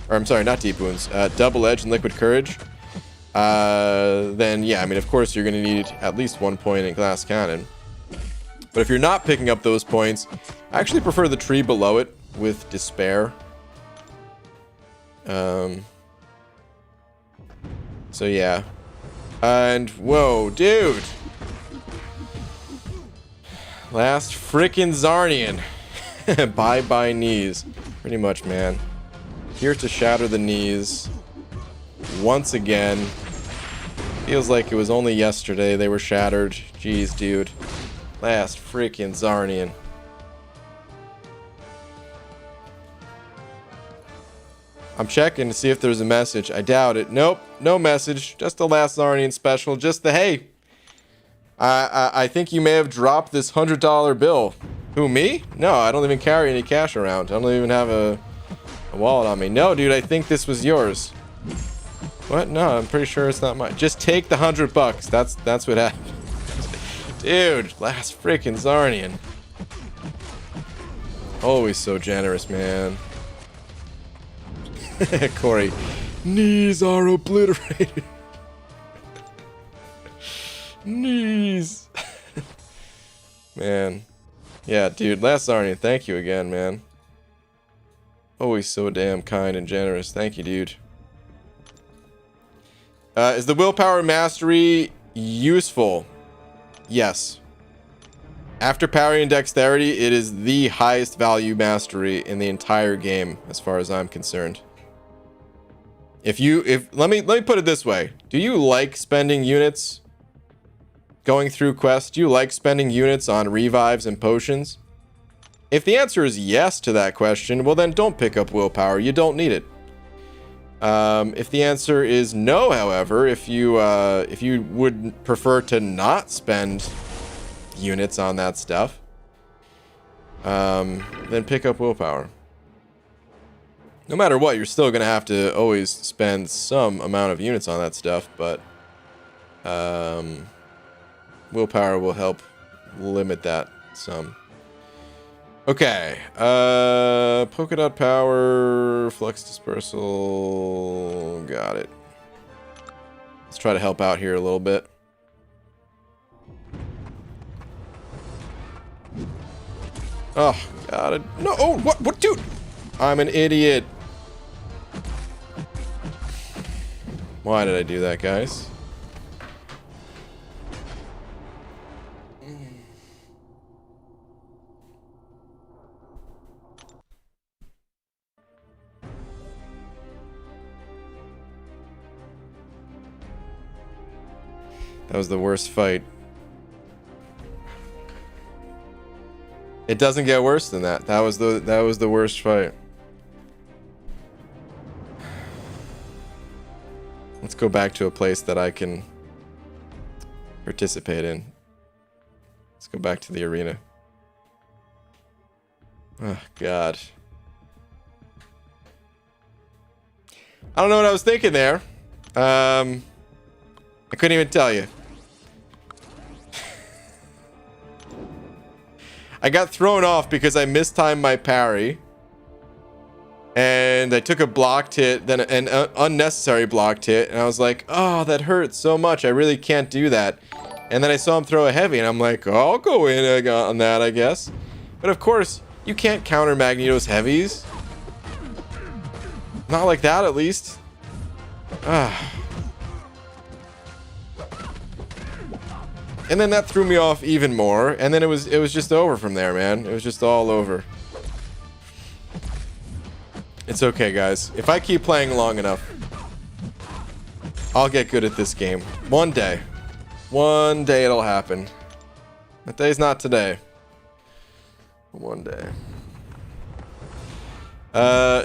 or I'm sorry, not deep wounds, double edge and liquid courage, then yeah, I mean, of course you're gonna need at least 1 point in Glass Cannon. But if you're not picking up those points, I actually prefer the tree below it with despair. So yeah. And whoa, dude. Last frickin' Zarnian. Bye-bye knees. Pretty much, man. Here to shatter the knees. Once again. Feels like it was only yesterday they were shattered. Jeez, dude. Last frickin' Zarnian. I'm checking to see if there's a message. I doubt it. Nope, no message. Just the last Zarnian special. Just the hey. I think you may have dropped this $100 bill. Who, me? No, I don't even carry any cash around. I don't even have a wallet on me. No, dude, I think this was yours. What? No, I'm pretty sure it's not mine. Just take the $100. That's what happened. Dude, last freaking Zarnian. Always so generous, man. Corey, knees are obliterated. Knees. Man. Yeah, dude, last Zarnian, thank you again, man. Always so damn kind and generous. Thank you, dude. Is the willpower mastery useful? Yes. After parry and dexterity, it is the highest value mastery in the entire game, as far as I'm concerned. Let me put it this way. Do you like spending units going through quests? Do you like spending units on revives and potions? If the answer is yes to that question, well then don't pick up willpower. You don't need it. If the answer is no, however, if you would prefer to not spend units on that stuff, then pick up willpower. No matter what, you're still gonna have to always spend some amount of units on that stuff, but willpower will help limit that some. Okay, polka dot power, flux dispersal, got it. Let's try to help out here a little bit. Oh, got it. No, oh, what, dude? I'm an idiot. Why did I do that, guys? That was the worst fight. It doesn't get worse than that. That was the worst fight. Let's go back to a place that I can participate in. Let's go back to the arena. Oh, God. I don't know what I was thinking there. I couldn't even tell you. I got thrown off because I mistimed my parry. And I took a blocked hit, then an unnecessary blocked hit, and I was like, oh, that hurts so much. I really can't do that. And then I saw him throw a heavy, and I'm like, oh, I'll go in on that, I guess. But of course, you can't counter Magneto's heavies. Not like that, at least. Ah. And then that threw me off even more, and then it was just over from there, man. It was just all over. It's okay, guys. If I keep playing long enough, I'll get good at this game. One day. One day it'll happen. That day's not today. One day.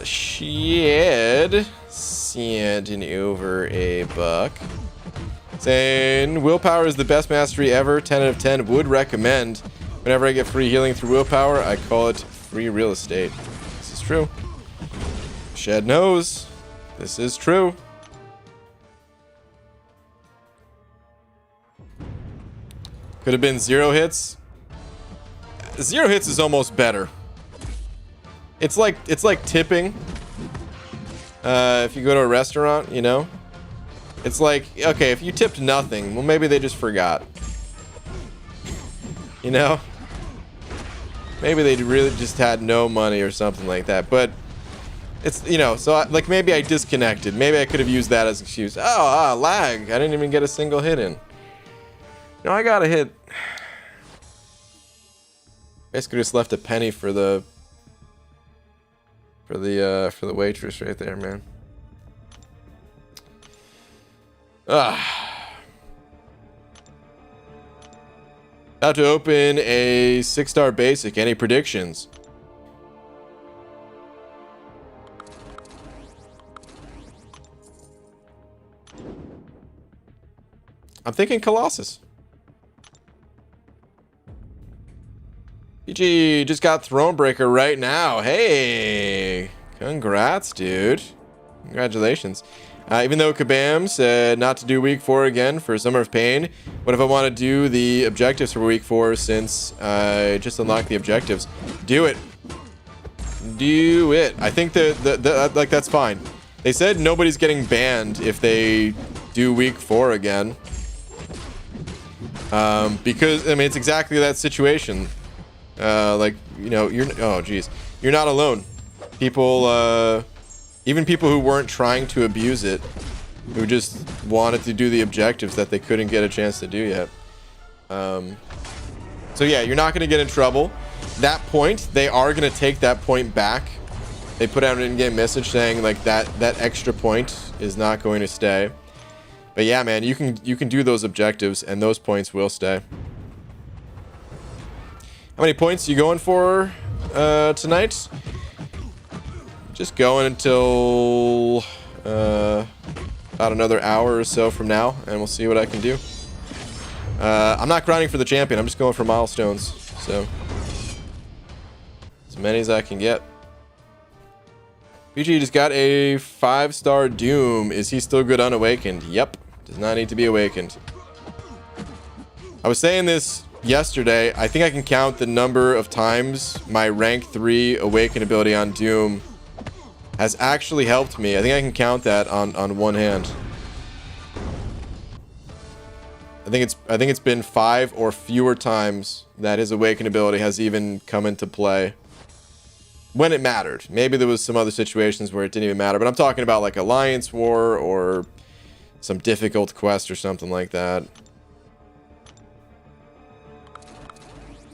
Shed sending over a buck. Saying, willpower is the best mastery ever. 10 out of 10. Would recommend. Whenever I get free healing through willpower, I call it free real estate. This is true. Shed knows. This is true. Could have been 0 hits. 0 hits is almost better. It's like tipping. If you go to a restaurant, you know? It's like, okay, if you tipped nothing, well, maybe they just forgot. You know? Maybe they really just had no money or something like that. But it's, you know, so like maybe I disconnected. Maybe I could have used that as an excuse. Oh, lag. I didn't even get a single hit in. No, I got a hit. Basically just left a penny for the waitress right there, man. About to open a 6-star basic. Any predictions? I'm thinking Colossus. PG just got Thronebreaker right now. Hey, congrats, dude. Congratulations. Even though Kabam said not to do week 4 again for Summer of Pain, what if I want to do the objectives for week 4 since I just unlocked the objectives? Do it. Do it. I think that like that's fine. They said nobody's getting banned if they do week 4 again. Because I mean it's exactly that situation. Like, you know, oh geez, you're not alone. People, even people who weren't trying to abuse it, who just wanted to do the objectives that they couldn't get a chance to do yet. So yeah, you're not going to get in trouble. That point, they are going to take that point back. They put out an in-game message saying like that extra point is not going to stay. But yeah, man, you can do those objectives and those points will stay. How many points are you going for tonight? Just going until about another hour or so from now, and we'll see what I can do. I'm not grinding for the champion. I'm just going for milestones. So as many as I can get. PG just got a 5-star Doom. Is he still good unawakened? Yep. Does not need to be awakened. I was saying this yesterday. I think I can count the number of times my rank 3 awaken ability on Doom has actually helped me. I think I can count that on one hand. I think it's been 5 or fewer times that his awaken ability has even come into play when it mattered. Maybe there was some other situations where it didn't even matter, but I'm talking about like Alliance War or some difficult quest or something like that.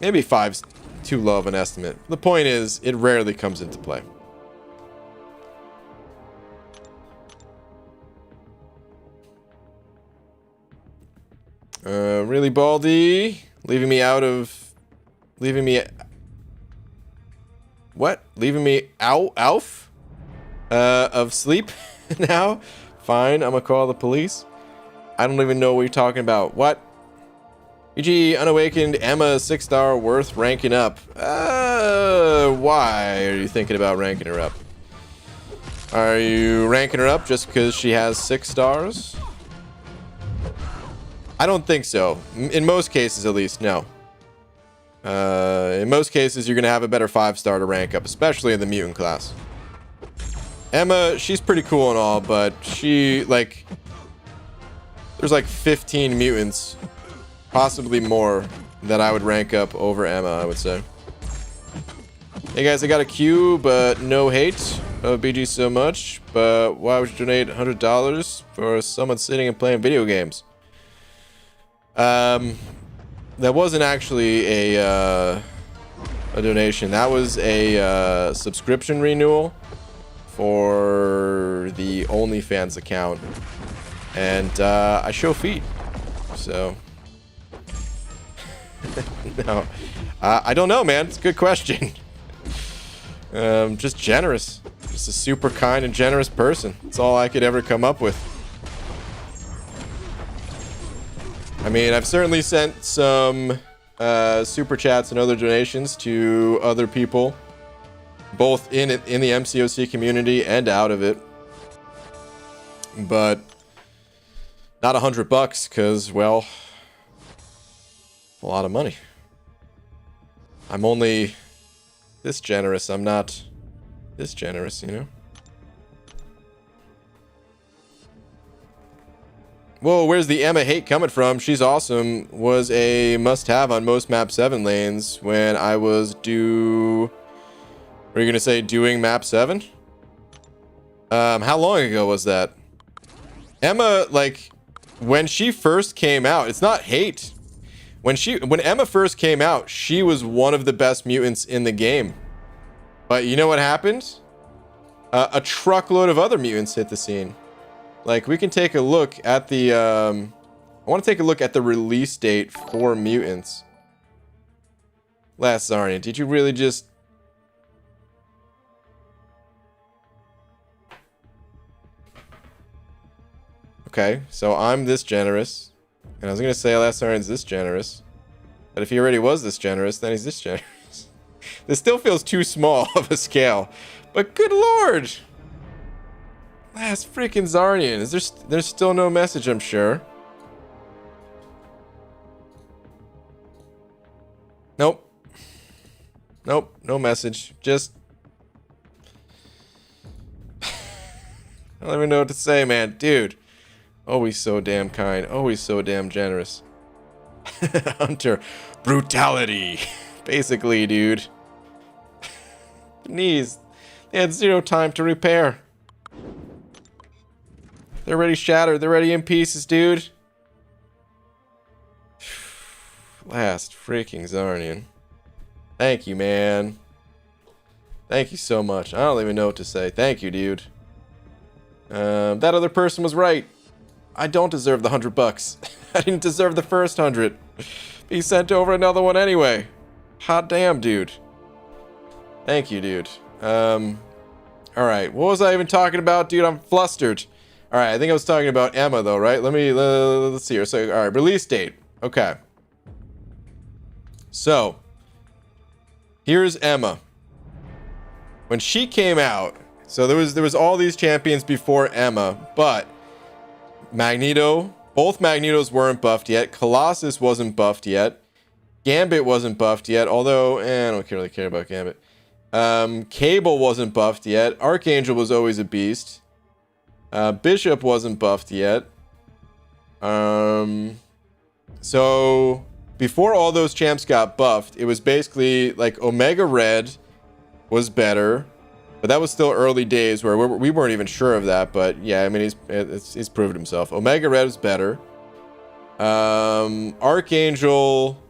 Maybe 5's too low of an estimate. The point is, it rarely comes into play. Really, Baldy? Leaving me out of... Leaving me... What? Leaving me out of sleep now? Fine, I'm gonna call the police. I don't even know what you're talking about. What? EG unawakened Emma 6-star worth ranking up. Why are you thinking about ranking her up? Are you ranking her up just because she has 6 stars? I don't think so. In most cases, at least, no. In most cases, you're gonna have a better 5-star to rank up, especially in the mutant class. Emma, she's pretty cool and all, but she, like... There's like 15 mutants, possibly more, that I would rank up over Emma, I would say. Hey guys, I got a queue, but no hate. Oh, BG so much, but why would you donate $100 for someone sitting and playing video games? That wasn't actually a donation. That was a subscription renewal for the OnlyFans account, and I show feet, so no, I don't know, man. It's a good question. Just generous, just a super kind and generous person. That's all I could ever come up with. I mean, I've certainly sent some super chats and other donations to other people, both in the MCOC community and out of it, but not $100 because, well, a lot of money. I'm only this generous. I'm not this generous, you know. Whoa, where's the Emma hate coming from? She's awesome. Was a must-have on most map 7 lanes when I was Are you gonna say doing map 7? How long ago was that? Emma, like, when she first came out, it's not hate. When Emma first came out, she was one of the best mutants in the game. But you know what happened? A truckload of other mutants hit the scene. Like, we can take a look at the, I want to take a look at the release date for mutants. Last Zarnian, did you really just... Okay, so I'm this generous. And I was going to say Last Zarnian's this generous. But if he already was this generous, then he's this generous. This still feels too small of a scale. But good lord! Last freaking Zarnian. Is there's still no message, I'm sure. Nope. Nope, no message. Just I don't even know what to say, man. Dude. Always so damn kind. Always so damn generous. Hunter. Brutality. Basically, dude. The knees. They had 0 time to repair. They're already shattered. They're already in pieces, dude. Last freaking Zarnian. Thank you, man. Thank you so much. I don't even know what to say. Thank you, dude. That other person was right. I don't deserve the $100. I didn't deserve the first 100. He sent over another one anyway. Hot damn, dude. Thank you, dude. Alright. What was I even talking about, dude? I'm flustered. Alright, I think I was talking about Emma, though, right? Let's see here. So, alright, release date. Okay. So, here's Emma. When she came out, so there was all these champions before Emma, but Magneto, both Magnetos weren't buffed yet. Colossus wasn't buffed yet. Gambit wasn't buffed yet, although I don't really care about Gambit. Cable wasn't buffed yet. Archangel was always a beast. Bishop wasn't buffed yet. So before all those champs got buffed, it was basically like Omega Red was better, but that was still early days where we weren't even sure of that. But yeah, I mean he's proved himself. Omega Red was better. Archangel.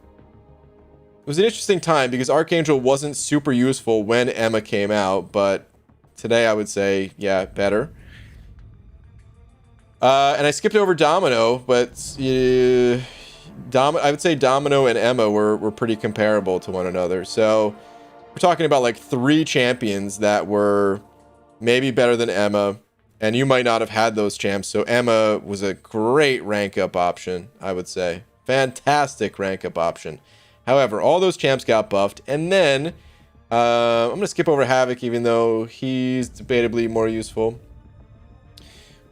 It was an interesting time because Archangel wasn't super useful when Emma came out, but today I would say, yeah, better. And I skipped over Domino, but I would say Domino and Emma were pretty comparable to one another. So we're talking about like 3 champions that were maybe better than Emma, and you might not have had those champs. So Emma was a great rank up option, I would say. Fantastic rank up option. However, all those champs got buffed, and then I'm gonna skip over Havoc, even though he's debatably more useful.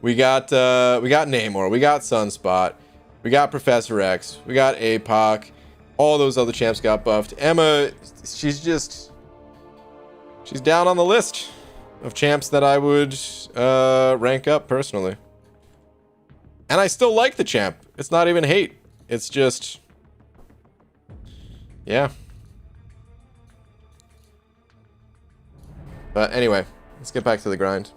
We got Namor, we got Sunspot, we got Professor X, we got APOC. All those other champs got buffed. Emma, she's down on the list of champs that I would rank up personally. And I still like the champ. It's not even hate. It's just, yeah. But anyway, let's get back to the grind.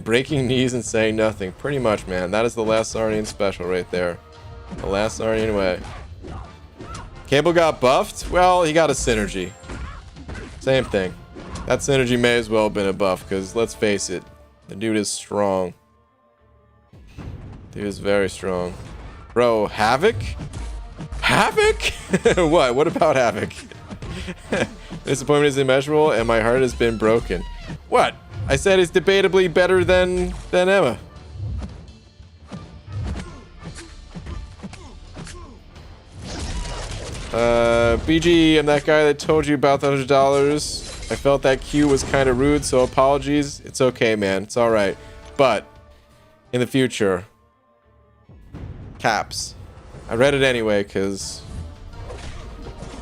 Breaking knees and saying nothing. Pretty much, man. That is the last Sarnian special right there. The last Sarnian way. Cable got buffed? Well, he got a synergy. Same thing. That synergy may as well have been a buff, because let's face it, the dude is strong. Dude is very strong. Bro, Havoc? Havoc? What? What about Havoc? Disappointment is immeasurable, and my heart has been broken. What? I said it's debatably better than Emma. BG, I'm that guy that told you about the $100. I felt that cue was kind of rude, so apologies. It's okay, man. It's alright. But, in the future, caps. I read it anyway, because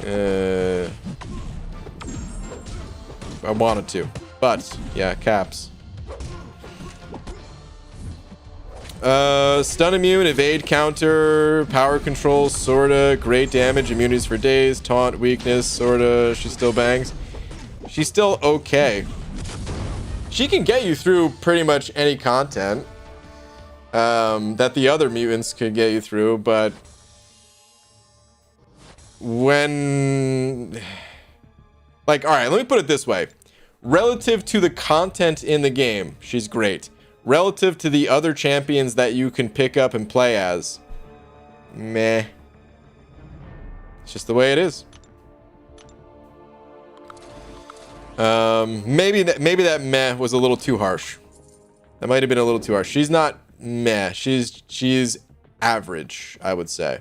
I wanted to. But, yeah, caps. Stun immune, evade counter, power control, sorta, great damage, immunities for days, taunt, weakness, sorta, she still bangs. She's still okay. She can get you through pretty much any content that the other mutants could get you through, but when, like, alright, let me put it this way. Relative to the content in the game, she's great. Relative to the other champions that you can pick up and play as, meh. It's just the way it is. Maybe that meh was a little too harsh. That might have been a little too harsh. She's not meh. She's average, I would say.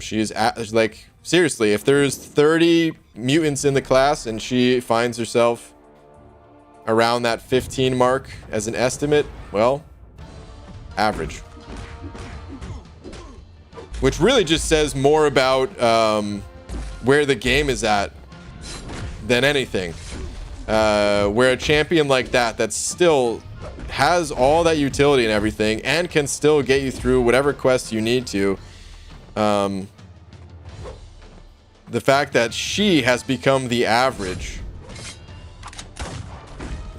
She's like, seriously, if there's 30 mutants in the class and she finds herself around that 15 mark as an estimate, well, average. Which really just says more about where the game is at than anything. Where a champion like that still has all that utility and everything and can still get you through whatever quest you need to. The fact that she has become the average.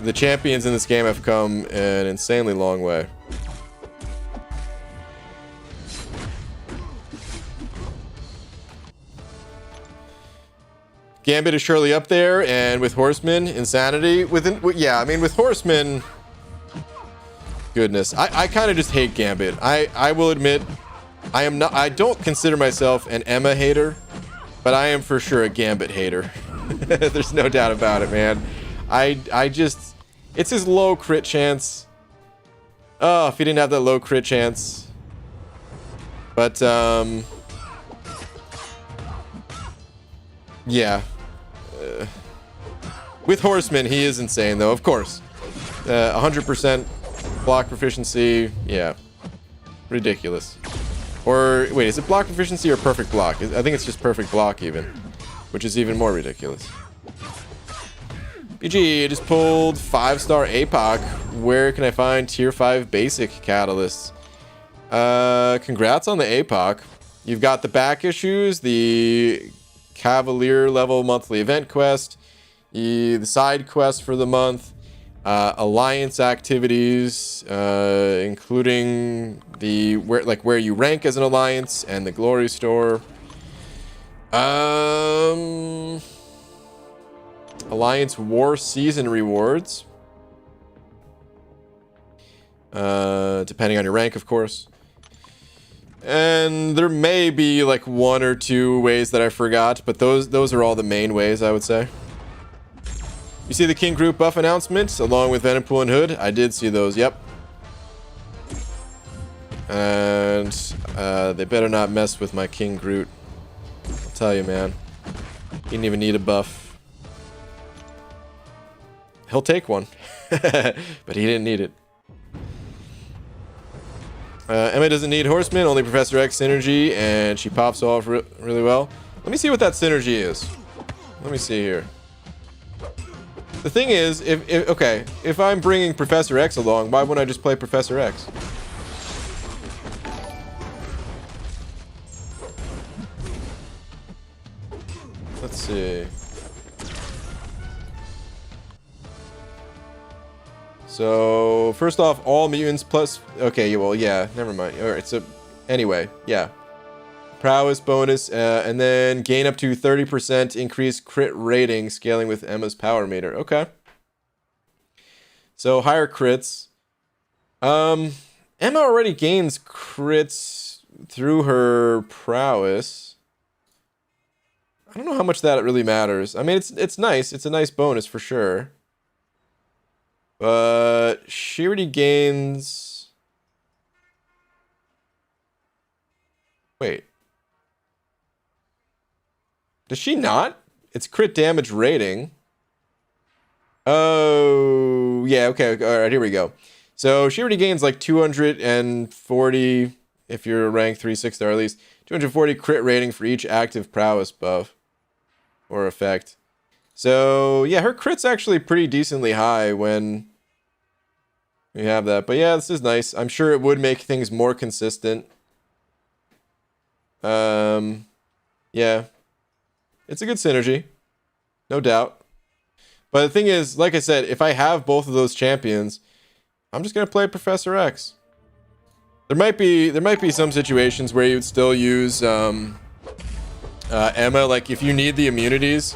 The champions in this game have come an insanely long way. Gambit is surely up there, and with Horseman, insanity. Yeah, I mean, with Horseman, goodness, I kind of just hate Gambit. I will admit, I don't consider myself an Emma hater, but I am for sure a Gambit hater. There's no doubt about it, man. I just, it's his low crit chance. Oh, if he didn't have that low crit chance. But yeah. With Horseman, he is insane, though, of course. 100% block proficiency, yeah. Ridiculous. Or, wait, is it block proficiency or perfect block? I think it's just perfect block, even. Which is even more ridiculous. BG, just pulled 5-star APOC. Where can I find tier 5 basic catalysts? Congrats on the APOC. You've got the back issues, the Cavalier level monthly event quest, the side quest for the month, alliance activities, including the where you rank as an alliance and the glory store. Alliance war season rewards, depending on your rank, of course. And there may be like 1 or 2 ways that I forgot, but those are all the main ways, I would say. You see the King Group buff announcements along with Venompool and Hood? I did see those, yep. And they better not mess with my King Groot. I'll tell you, man. He didn't even need a buff. He'll take one. But he didn't need it. Emma doesn't need Horseman, only Professor X synergy, and she pops off really well. Let me see what that synergy is. Let me see here. The thing is, if I'm bringing Professor X along, why wouldn't I just play Professor X? Let's see. So, first off, all mutants plus... Okay, well, yeah, never mind. Alright, so, anyway, yeah. Prowess bonus, and then gain up to 30% increased crit rating, scaling with Emma's power meter. Okay. So, higher crits. Emma already gains crits through her prowess. I don't know how much that really matters. I mean, it's nice. It's a nice bonus for sure. But she already gains... Wait. Does she not? It's crit damage rating. Oh, yeah, okay. All right, here we go. So she already gains like 240, if you're rank 3 6-star at least. 240 crit rating for each active prowess buff or effect. So, yeah, her crit's actually pretty decently high when we have that. But yeah, this is nice. I'm sure it would make things more consistent. Yeah. It's a good synergy. No doubt. But the thing is, like I said, if I have both of those champions, I'm just going to play Professor X. There might be some situations where you'd still use Emma, like if you need the immunities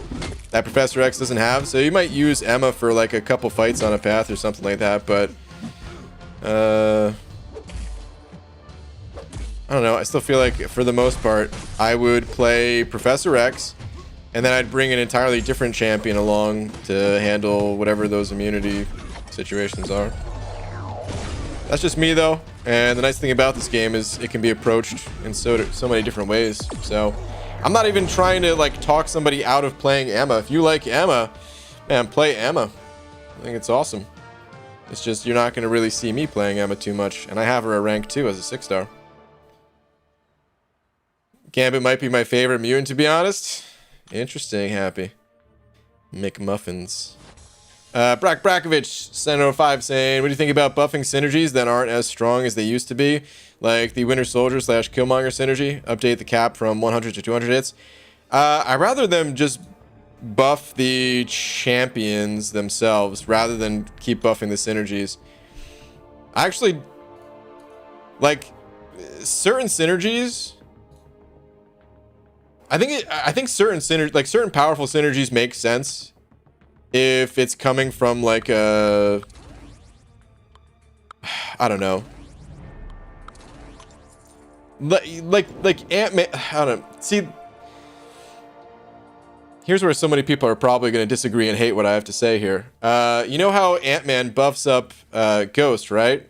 that Professor X doesn't have. So you might use Emma for like a couple fights on a path or something like that, but I don't know. I still feel like for the most part, I would play Professor X, and then I'd bring an entirely different champion along to handle whatever those immunity situations are. That's just me though, and the nice thing about this game is it can be approached in so many different ways. So I'm not even trying to like talk somebody out of playing Emma. If you like Emma, man, play Emma. I think it's awesome. It's just you're not going to really see me playing Emma too much, and I have her a rank 2 as a 6-star. Gambit might be my favorite mutant, to be honest. Interesting, Happy. McMuffins. Brakovich, Sentinel 5 saying, what do you think about buffing synergies that aren't as strong as they used to be? Like the Winter Soldier / Killmonger synergy? Update the cap from 100 to 200 hits. I'd rather them just buff the champions themselves rather than keep buffing the synergies. I actually like certain synergies. I think certain synergies, like certain powerful synergies, make sense if it's coming from like a, I don't know, like Ant-Man. I don't know. See, here's where so many people are probably going to disagree and hate what I have to say here. You know how Ant-Man buffs up Ghost, right?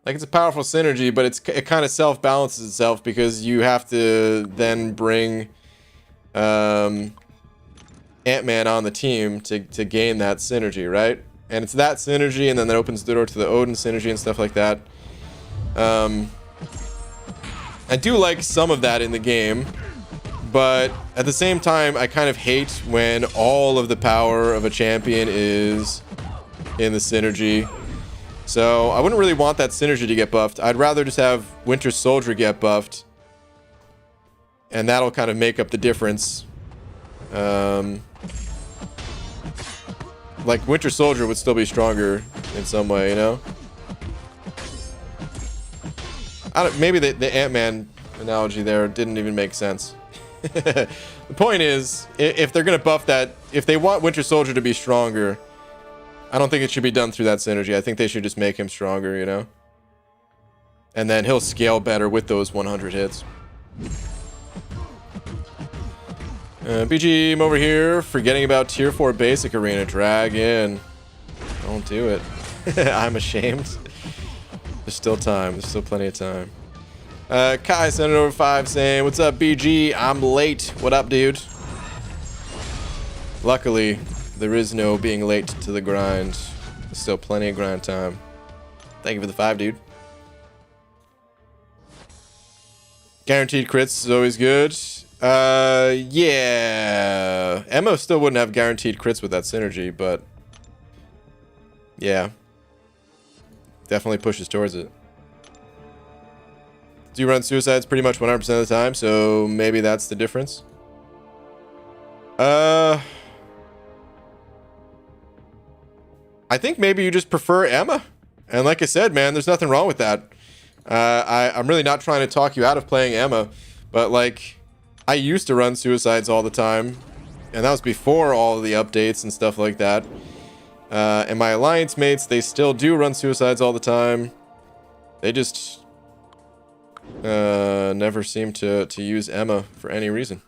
Like, it's a powerful synergy, but it kind of self-balances itself because you have to then bring Ant-Man on the team to gain that synergy, right? And it's that synergy, and then that opens the door to the Odin synergy and stuff like that. I do like some of that in the game, but at the same time, I kind of hate when all of the power of a champion is in the synergy. So I wouldn't really want that synergy to get buffed. I'd rather just have Winter Soldier get buffed, and that'll kind of make up the difference. Like Winter Soldier would still be stronger in some way, you know? Maybe the Ant-Man analogy there didn't even make sense. The point is, if they're gonna buff that, if they want Winter Soldier to be stronger, I don't think it should be done through that synergy. I think they should just make him stronger, you know? And then he'll scale better with those 100 hits. BG, I'm over here forgetting about tier 4 basic arena. Drag in. Don't do it. I'm ashamed. There's still time. There's still plenty of time. Kai sent it over 5 saying, what's up, BG? I'm late. What up, dude? Luckily, there is no being late to the grind. There's still plenty of grind time. Thank you for the 5, dude. Guaranteed crits is always good. Yeah. Emma still wouldn't have guaranteed crits with that synergy, but yeah. Definitely pushes towards it. Do you run suicides pretty much 100% of the time, so maybe that's the difference? I think maybe you just prefer Emma. And like I said, man, there's nothing wrong with that. I'm really not trying to talk you out of playing Emma, but like, I used to run suicides all the time, and that was before all of the updates and stuff like that. And my alliance mates, they still do run suicides all the time. They just never seem to use Emma for any reason.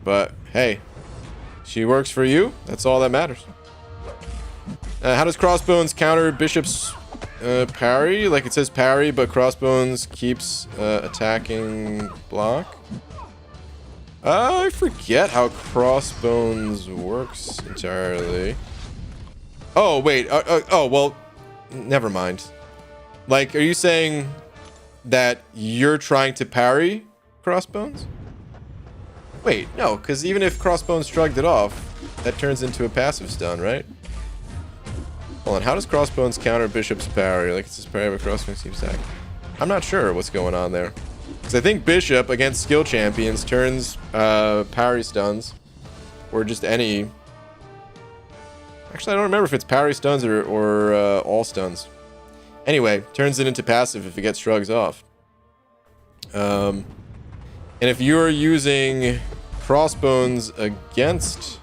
But hey, she works for you. That's all that matters. How does Crossbones counter Bishop's parry? Like, it says parry, but Crossbones keeps attacking block. I forget how Crossbones works entirely. Oh, wait. Oh, well, never mind. Like, are you saying that you're trying to parry Crossbones? Wait, no, because even if Crossbones shrugged it off, that turns into a passive stun, right? Hold on, how does Crossbones counter Bishop's parry? Like, it's his parry, but Crossbones keeps attacking. I'm not sure what's going on there. Because I think Bishop, against skill champions, turns parry stuns. Or just any... Actually, I don't remember if it's parry stuns or all stuns. Anyway, turns it into passive if it gets shrugs off. And if you're using Crossbones against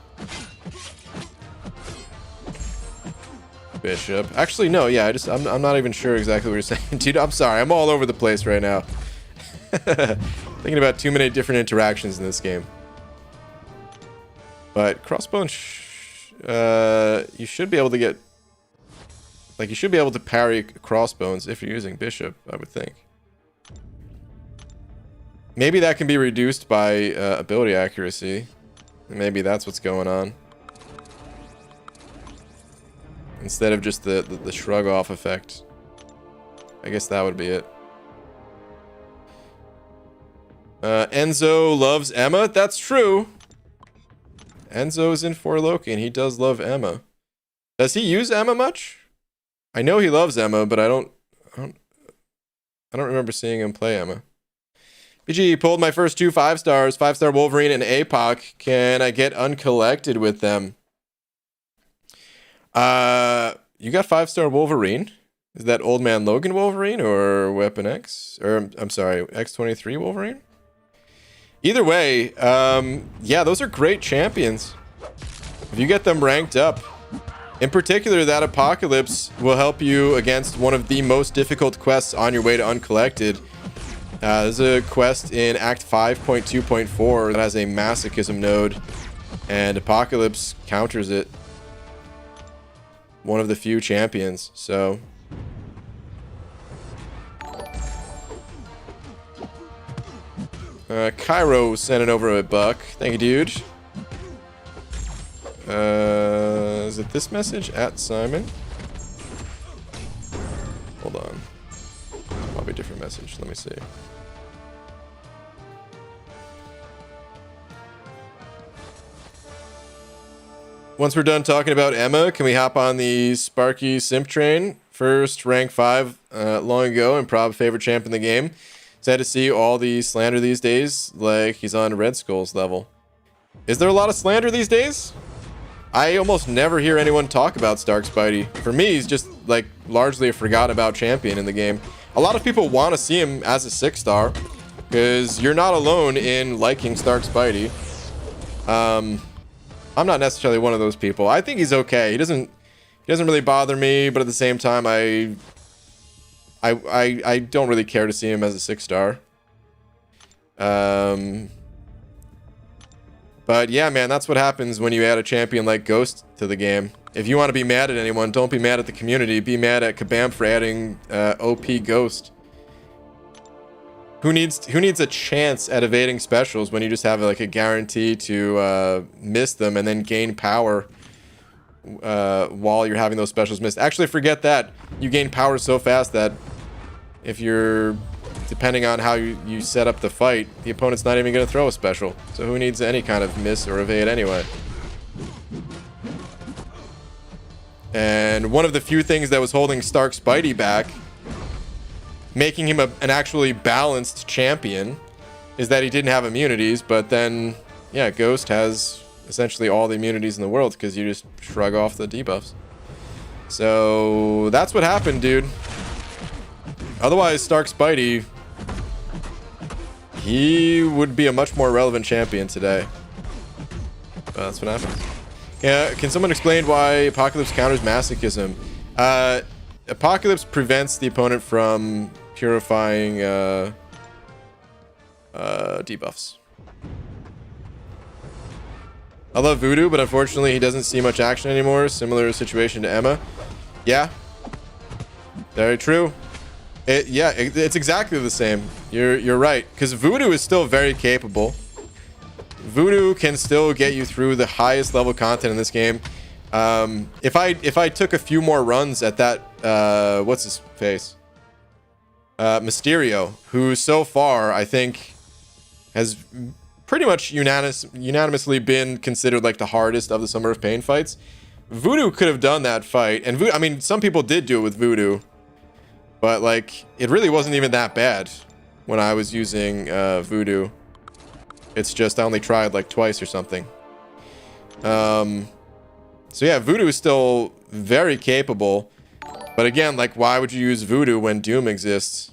Bishop... Actually, no, yeah, I'm not even sure exactly what you're saying. Dude, I'm sorry, I'm all over the place right now. Thinking about too many different interactions in this game. But Crossbones... you should be able to get... Like, you should be able to parry Crossbones if you're using Bishop, I would think. Maybe that can be reduced by ability accuracy. Maybe that's what's going on. instead of just the shrug off effect. I guess that would be it. Enzo loves Emma. That's true. Enzo is in for Loki, and he does love Emma. Does he use Emma much? I know he loves Emma, but I don't remember seeing him play Emma. BG pulled my first 2 5-stars, 5-star Wolverine and APOC. Can I get Uncollected with them? You got 5-star Wolverine? Is that Old Man Logan Wolverine or Weapon X? Or I'm sorry, X-23 Wolverine? Either way, yeah, those are great champions. If you get them ranked up, in particular, that Apocalypse will help you against one of the most difficult quests on your way to Uncollected. There's a quest in Act 5.2.4 that has a masochism node, and Apocalypse counters it. One of the few champions, so... Cairo sending over $1. Thank you, dude. Is it this message? At Simon? Hold on. Probably a different message. Let me see. Once we're done talking about Emma, can we hop on the Sparky Simp train? First, rank 5 long ago, and prob favorite champ in the game. Sad to see all the slander these days, like he's on Red Skull's level. Is there a lot of slander these days? I almost never hear anyone talk about Stark Spidey. For me, he's just like largely a forgotten about champion in the game. A lot of people want to see him as a 6-star, because you're not alone in liking Stark Spidey. I'm not necessarily one of those people. I think he's okay. He doesn't really bother me, but at the same time, I don't really care to see him as a 6-star. But yeah, man, that's what happens when you add a champion like Ghost to the game. If you want to be mad at anyone, don't be mad at the community. Be mad at Kabam for adding OP Ghost. Who needs a chance at evading specials when you just have like a guarantee to miss them and then gain power while you're having those specials missed? Actually, forget that. You gain power so fast that if you're, depending on how you set up the fight, the opponent's not even going to throw a special. So who needs any kind of miss or evade anyway? And one of the few things that was holding Stark Spidey back, making him an actually balanced champion, is that he didn't have immunities. But then, yeah, Ghost has essentially all the immunities in the world because you just shrug off the debuffs. So that's what happened, dude. Otherwise, Stark Spidey, he would be a much more relevant champion today. But that's what happens. Yeah, can someone explain why Apocalypse counters masochism? Apocalypse prevents the opponent from purifying debuffs. I love Voodoo, but unfortunately he doesn't see much action anymore. Similar situation to Emma. Yeah, very true. It's exactly the same. You're right, because Voodoo is still very capable. Voodoo can still get you through the highest level content in this game. If I took a few more runs at that, what's his face? Mysterio, who so far I think has pretty much unanimously been considered like the hardest of the Summer of Pain fights. Voodoo could have done that fight, and I mean, some people did do it with Voodoo, but like it really wasn't even that bad when I was using Voodoo. It's just I only tried like twice or something. So yeah, Voodoo is still very capable, but again, like, why would you use Voodoo when Doom exists?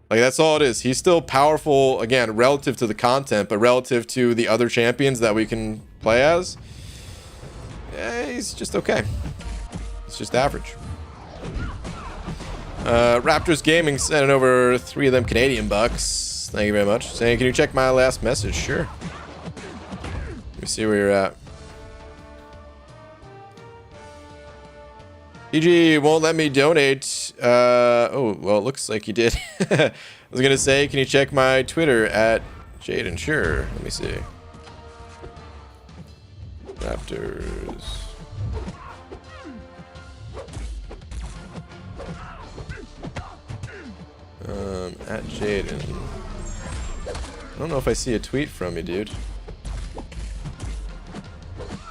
Like, that's all it is. He's still powerful, again, relative to the content, but relative to the other champions that we can play as, he's just okay. It's just average. Raptors Gaming sending over 3 of them Canadian bucks. Thank you very much. Saying, can you check my last message? Sure. Let me see where you're at. PG won't let me donate. Oh, well, it looks like you did. I was going to say, can you check my Twitter at Jaden? Sure. Let me see. Raptors. At Jaden. I don't know if I see a tweet from you, dude.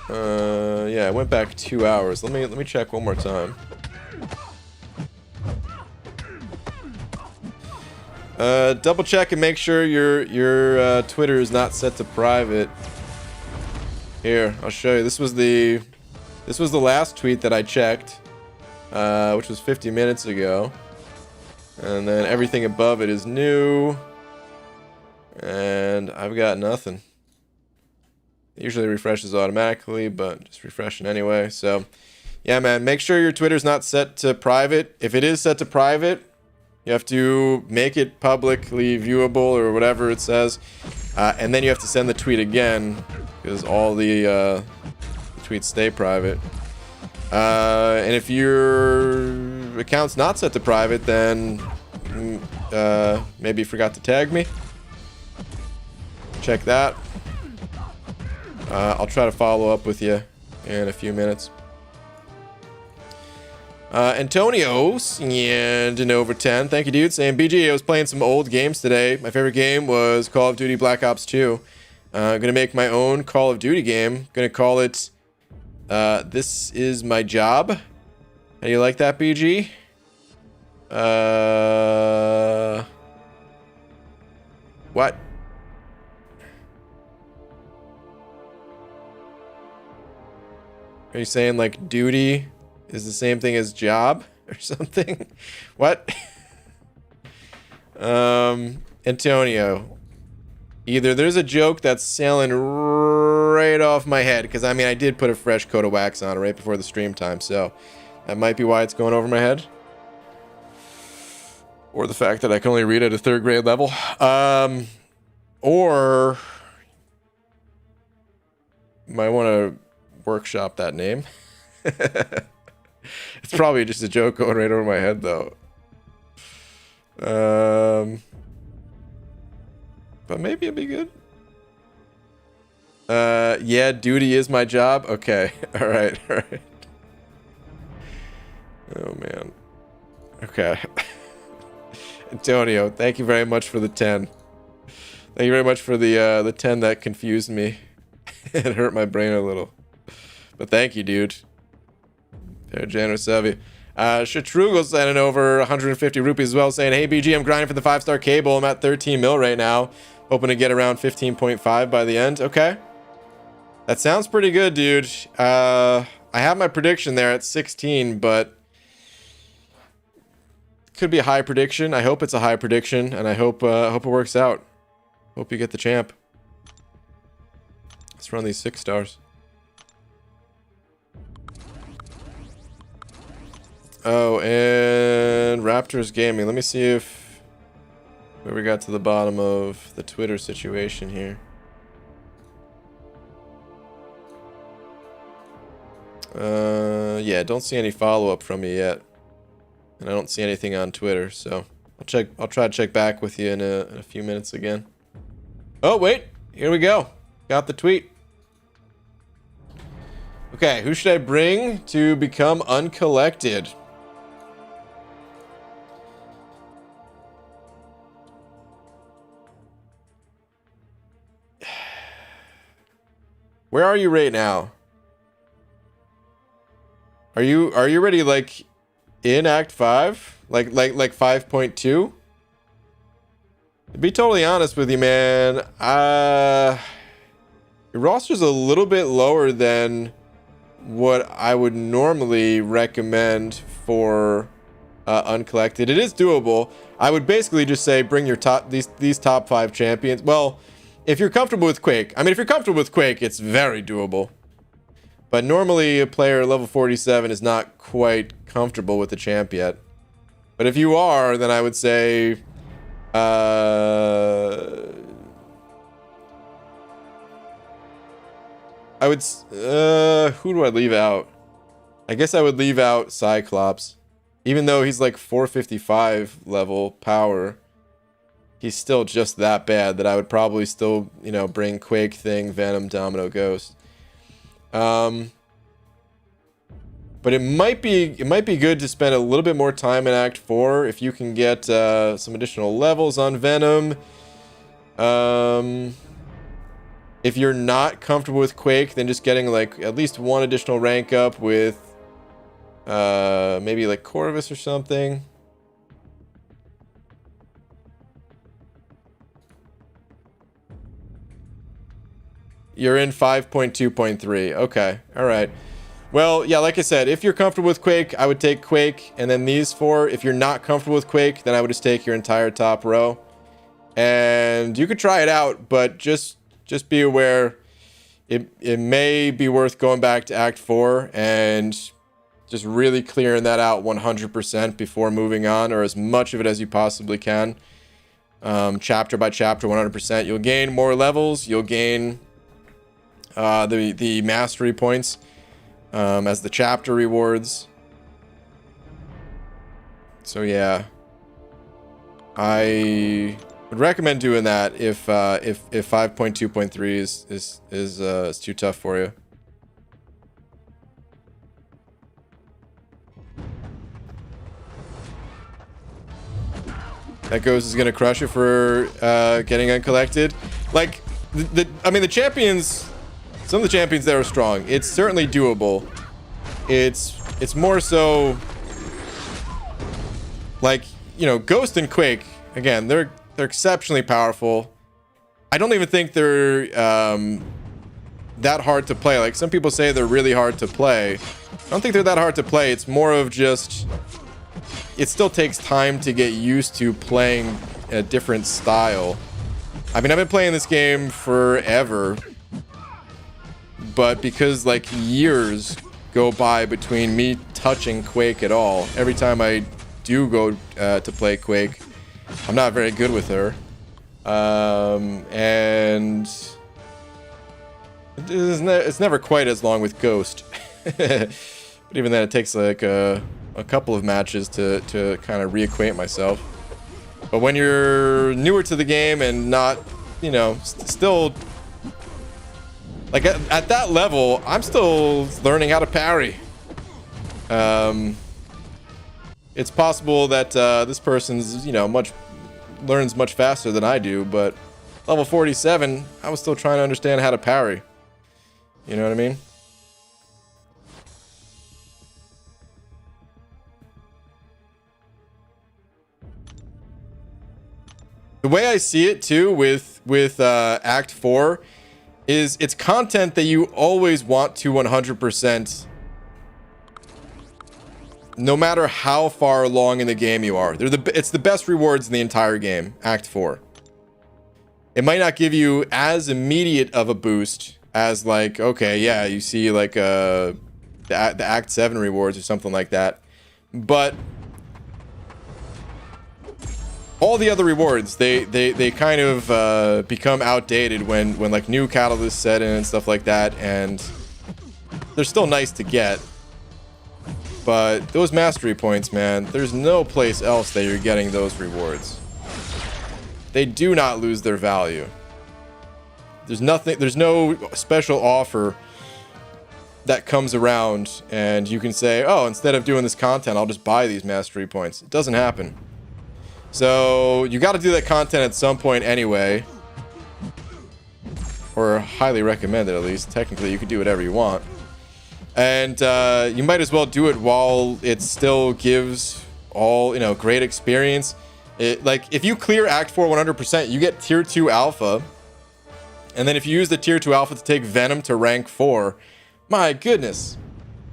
Yeah, I went back 2 hours. Let me check one more time. Double check and make sure your Twitter is not set to private. Here, I'll show you. This was the last tweet that I checked, which was 50 minutes ago. And then everything above it is new. And I've got nothing. It usually refreshes automatically, but just refreshing anyway. So, yeah, man, make sure your Twitter's not set to private. If it is set to private, you have to make it publicly viewable or whatever it says. And then you have to send the tweet again, because all the tweets stay private. And if your account's not set to private, then maybe you forgot to tag me. Check that. I'll try to follow up with you in a few minutes. Antonio and an over 10. Thank you, dude. Saying, BG, I was playing some old games today. My favorite game was Call of Duty Black Ops 2. I'm going to make my own Call of Duty game. Going to call it This Is My Job. How do you like that, BG? What? Are you saying like duty is the same thing as job or something? What? Antonio, either there's a joke that's sailing right off my head, because I mean I did put a fresh coat of wax on it right before the stream time, so that might be why it's going over my head, or the fact that I can only read at a 3rd grade level, or might want to workshop that name. It's probably just a joke going right over my head, though. But maybe it'd be good. Yeah, duty is my job. Okay. All right. Oh man. Okay. Antonio, thank you very much for the 10. Thank you very much for the 10 that confused me. It hurt my brain a little. But thank you, dude. Very generous of you. Shatrugel sending over 150 rupees as well, saying, hey, BG, I'm grinding for the 5-star cable. I'm at 13 mil right now. Hoping to get around 15.5 by the end. Okay. That sounds pretty good, dude. I have my prediction there at 16, but could be a high prediction. I hope it's a high prediction, and I hope it works out. Hope you get the champ. Let's run these 6 stars. Oh, and Raptors Gaming. Let me see if we got to the bottom of the Twitter situation here. Yeah, don't see any follow-up from you yet. And I don't see anything on Twitter, so I'll try to check back with you in a few minutes again. Oh, wait. Here we go. Got the tweet. Okay, who should I bring to become Uncollected? Where are you right now? Are you already like in Act 5? Like 5.2? To be totally honest with you, man, your roster's a little bit lower than what I would normally recommend for Uncollected. It is doable. I would basically just say bring your these top 5 champions. Well, if you're comfortable with Quake, it's very doable. But normally a player level 47 is not quite comfortable with the champ yet. But if you are, then I would say who do I leave out? I guess I would leave out Cyclops. Even though he's like 455 level power, he's still just that bad that I would probably still, you know, bring Quake, Thing, Venom, Domino, Ghost. But But it might be good to spend a little bit more time in Act 4 if you can get some additional levels on Venom. If you're not comfortable with Quake, then just getting like at least one additional rank up with maybe like Corvus or something. You're in 5.2.3. Okay. All right. Well, yeah, like I said, if you're comfortable with Quake, I would take Quake, and then these four. If you're not comfortable with Quake, then I would just take your entire top row. And you could try it out, but just be aware it may be worth going back to Act 4 and just really clearing that out 100% before moving on, or as much of it as you possibly can. Chapter by chapter, 100%. You'll gain more levels. You'll gain the mastery points as the chapter rewards. So yeah, I would recommend doing that if 5.2.3 is too tough for you. That Ghost is gonna crush it for getting Uncollected. Like I mean the champions. Some of the champions there are strong. It's certainly doable. It's more so like, you know, Ghost and Quake, again, they're exceptionally powerful. I don't even think they're that hard to play. Like some people say they're really hard to play. I don't think they're that hard to play. It's more of just it still takes time to get used to playing a different style. I mean, I've been playing this game forever. But because like years go by between me touching Quake at all, every time I do go to play Quake, I'm not very good with her. And it's never quite as long with Ghost. But even then, it takes like a couple of matches to kind of reacquaint myself. But when you're newer to the game and not, you know, still... Like, at that level, I'm still learning how to parry. It's possible that this person's, you know, learns much faster than I do, but level 47, I was still trying to understand how to parry. You know what I mean? The way I see it, too, with Act 4... is it's content that you always want to 100%, no matter how far along in the game you are. It's the best rewards in the entire game, Act 4. It might not give you as immediate of a boost as like, okay, yeah, you see like the Act 7 rewards or something like that. But all the other rewards, they kind of become outdated when like new catalysts set in and stuff like that, and they're still nice to get. But those mastery points, man, there's no place else that you're getting those rewards. They do not lose their value. There's no special offer that comes around and you can say, oh, instead of doing this content, I'll just buy these mastery points. It doesn't happen. So you got to do that content at some point anyway, or highly recommend it at least. Technically, you can do whatever you want, and you might as well do it while it still gives all, you know, great experience. Like if you clear Act 4 100%, you get Tier 2 Alpha, and then if you use the Tier 2 Alpha to take Venom to rank 4, my goodness,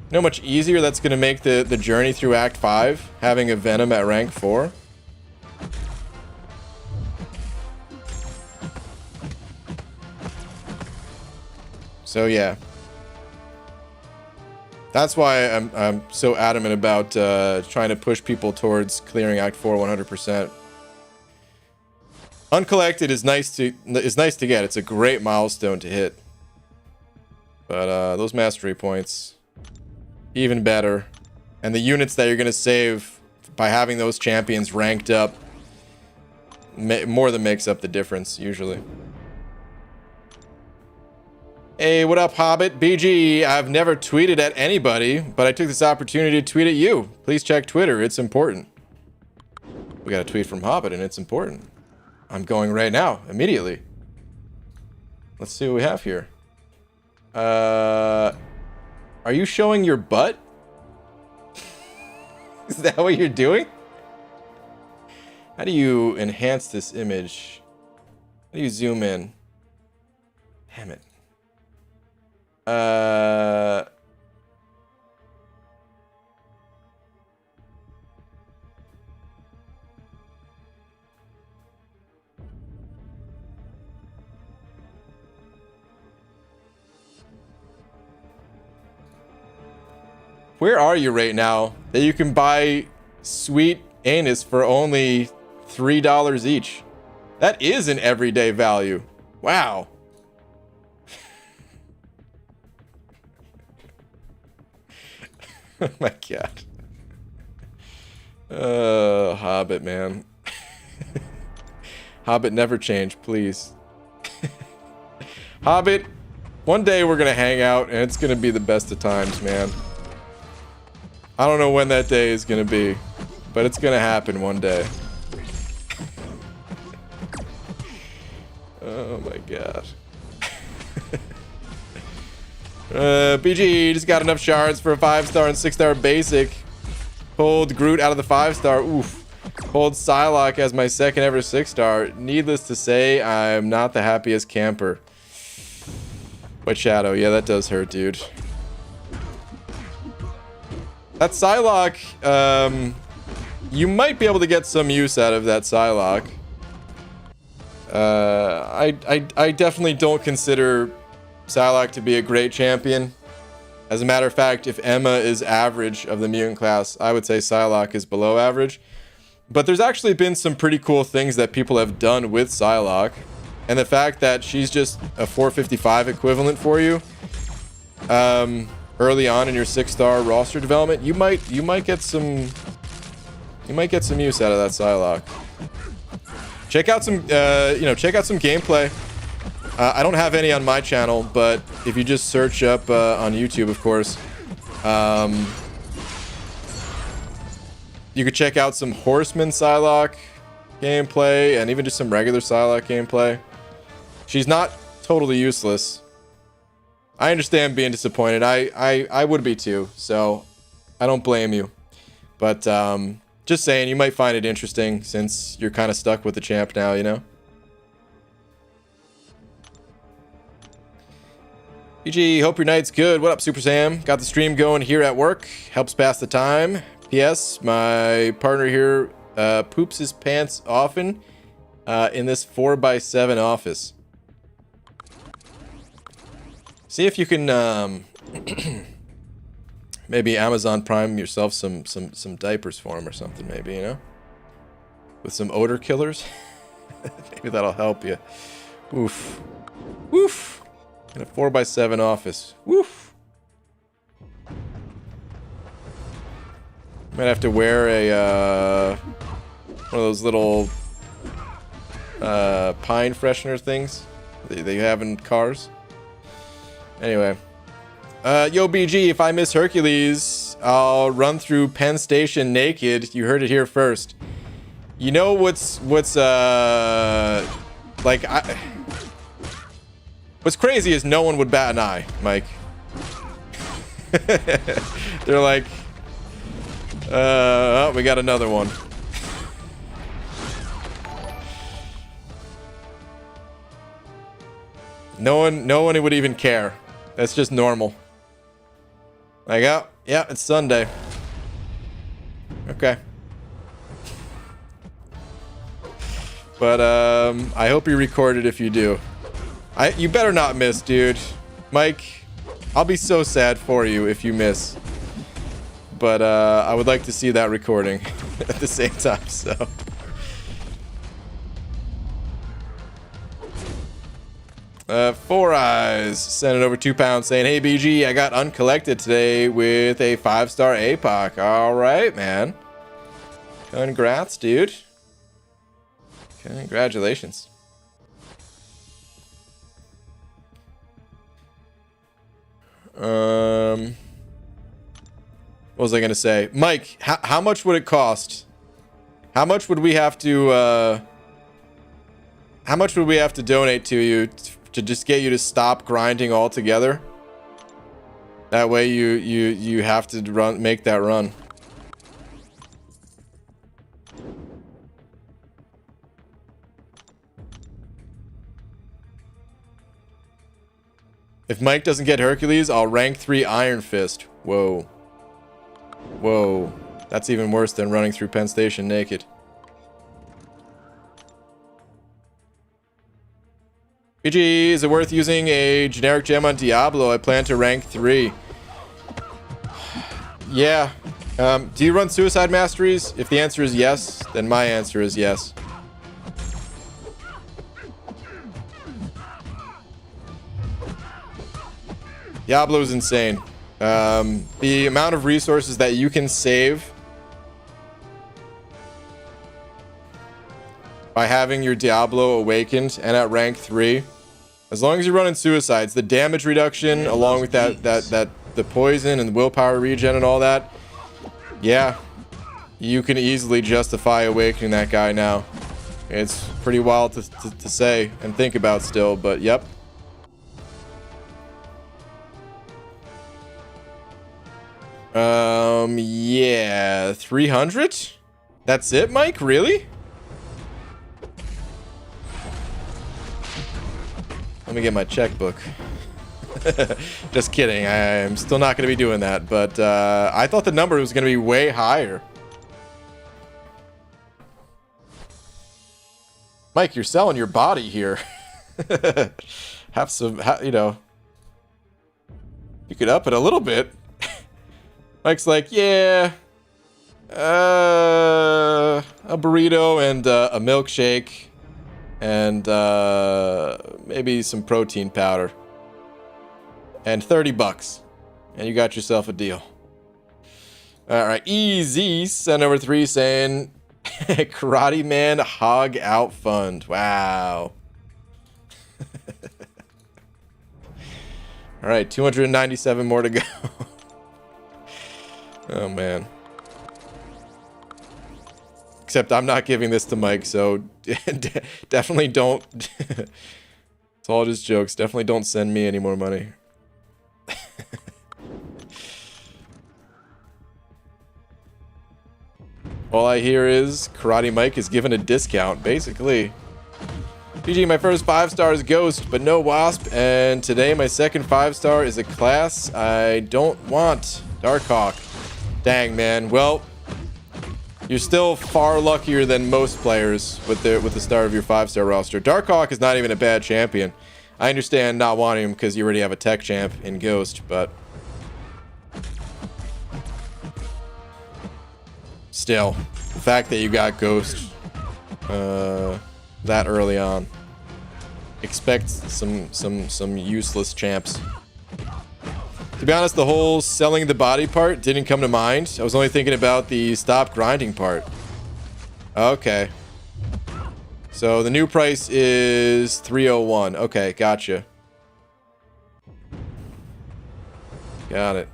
you know how much easier that's going to make the journey through Act 5 having a Venom at rank 4. So yeah, that's why I'm so adamant about trying to push people towards clearing Act 4 100%. Uncollected is nice to get. It's a great milestone to hit. But those mastery points, even better, and the units that you're gonna save by having those champions ranked up more than makes up the difference usually. Hey, what up, Hobbit? BG, I've never tweeted at anybody, but I took this opportunity to tweet at you. Please check Twitter, it's important. We got a tweet from Hobbit, and it's important. I'm going right now, immediately. Let's see what we have here. Are you showing your butt? Is that what you're doing? How do you enhance this image? How do you zoom in? Damn it. Where are you right now that you can buy sweet anus for only $3 each? That is an everyday value. Wow. Oh my god. Hobbit, man. Hobbit, never change, please. Hobbit, one day we're gonna hang out and it's gonna be the best of times, man. I don't know when that day is gonna be, but it's gonna happen one day. Oh my god. BG just got enough shards for a 5-star and 6-star basic. Pulled Groot out of the 5-star. Oof. Pulled Psylocke as my second ever 6-star. Needless to say, I'm not the happiest camper. But Shadow, yeah, that does hurt, dude. That Psylocke, you might be able to get some use out of that Psylocke. I definitely don't consider Psylocke to be a great champion. As a matter of fact, if Emma is average of the mutant class, I would say Psylocke is below average. But there's actually been some pretty cool things that people have done with Psylocke. And the fact that she's just a 455 equivalent for you, early on in your 6-star roster development, you might get some use out of that Psylocke. Check out some check out some gameplay. I don't have any on my channel, but if you just search up on YouTube, of course, you could check out some Horseman Psylocke gameplay and even just some regular Psylocke gameplay. She's not totally useless. I understand being disappointed. I would be too, so I don't blame you. But just saying, you might find it interesting since you're kind of stuck with the champ now, you know? PG, hope your night's good. What up, Super Sam? Got the stream going here at work. Helps pass the time. P.S. My partner here poops his pants often in this 4x7 office. See if you can maybe Amazon Prime yourself some diapers for him or something, maybe, you know? With some odor killers. Maybe that'll help you. Oof. Woof. In a 4x7 office. Woof. Might have to wear a one of those little pine freshener things that you have in cars. Anyway. Yo, BG, if I miss Hercules, I'll run through Penn Station naked. You heard it here first. You know what's what's crazy is no one would bat an eye, Mike. They're like, oh, we got another one. No one would even care. That's just normal. Like, oh, yeah, it's Sunday. Okay. But I hope you record it if you do. You better not miss, dude. Mike, I'll be so sad for you if you miss. But I would like to see that recording at the same time, so. Four Eyes sending over £2 saying, hey BG, I got Uncollected today with a 5-star APOC. Alright, man. Congrats, dude. Congratulations. What was I gonna say? Mike, how much would it cost? How much would we have to donate to you to just get you to stop grinding altogether? That way you have to make that run. If Mike doesn't get Hercules, I'll rank 3 Iron Fist. Whoa. Whoa. That's even worse than running through Penn Station naked. PG, is it worth using a generic gem on Diablo? I plan to rank 3. Yeah. Do you run Suicide Masteries? If the answer is yes, then my answer is yes. Diablo's insane. The amount of resources that you can save by having your Diablo awakened and at rank 3, as long as you're running suicides, the damage reduction along with the poison and the willpower regen and all that, yeah, you can easily justify awakening that guy now. It's pretty wild to say and think about still, but yep. Yeah, 300? That's it, Mike? Really? Let me get my checkbook. Just kidding. I'm still not going to be doing that, but I thought the number was going to be way higher. Mike, you're selling your body here. Have some, you know, you could up it a little bit. Mike's like, yeah, a burrito and a milkshake and maybe some protein powder and $30, and you got yourself a deal. All right, easy. Send over 3 saying Karate Man Hog Out Fund. Wow. All right, 297 more to go. Oh, man. Except I'm not giving this to Mike, so definitely don't. It's all just jokes. Definitely don't send me any more money. All I hear is Karate Mike is given a discount, basically. PG, my first 5-star is Ghost, but no Wasp, and today my second 5-star is a class I don't want. Darkhawk. Dang, man. Well, you're still far luckier than most players with the start of your 5-star roster. Darkhawk is not even a bad champion. I understand not wanting him because you already have a tech champ in Ghost, but still, the fact that you got Ghost that early on, expect some useless champs. To be honest, the whole selling the body part didn't come to mind. I was only thinking about the stop grinding part. Okay. So the new price is 301. Okay, gotcha. Got it.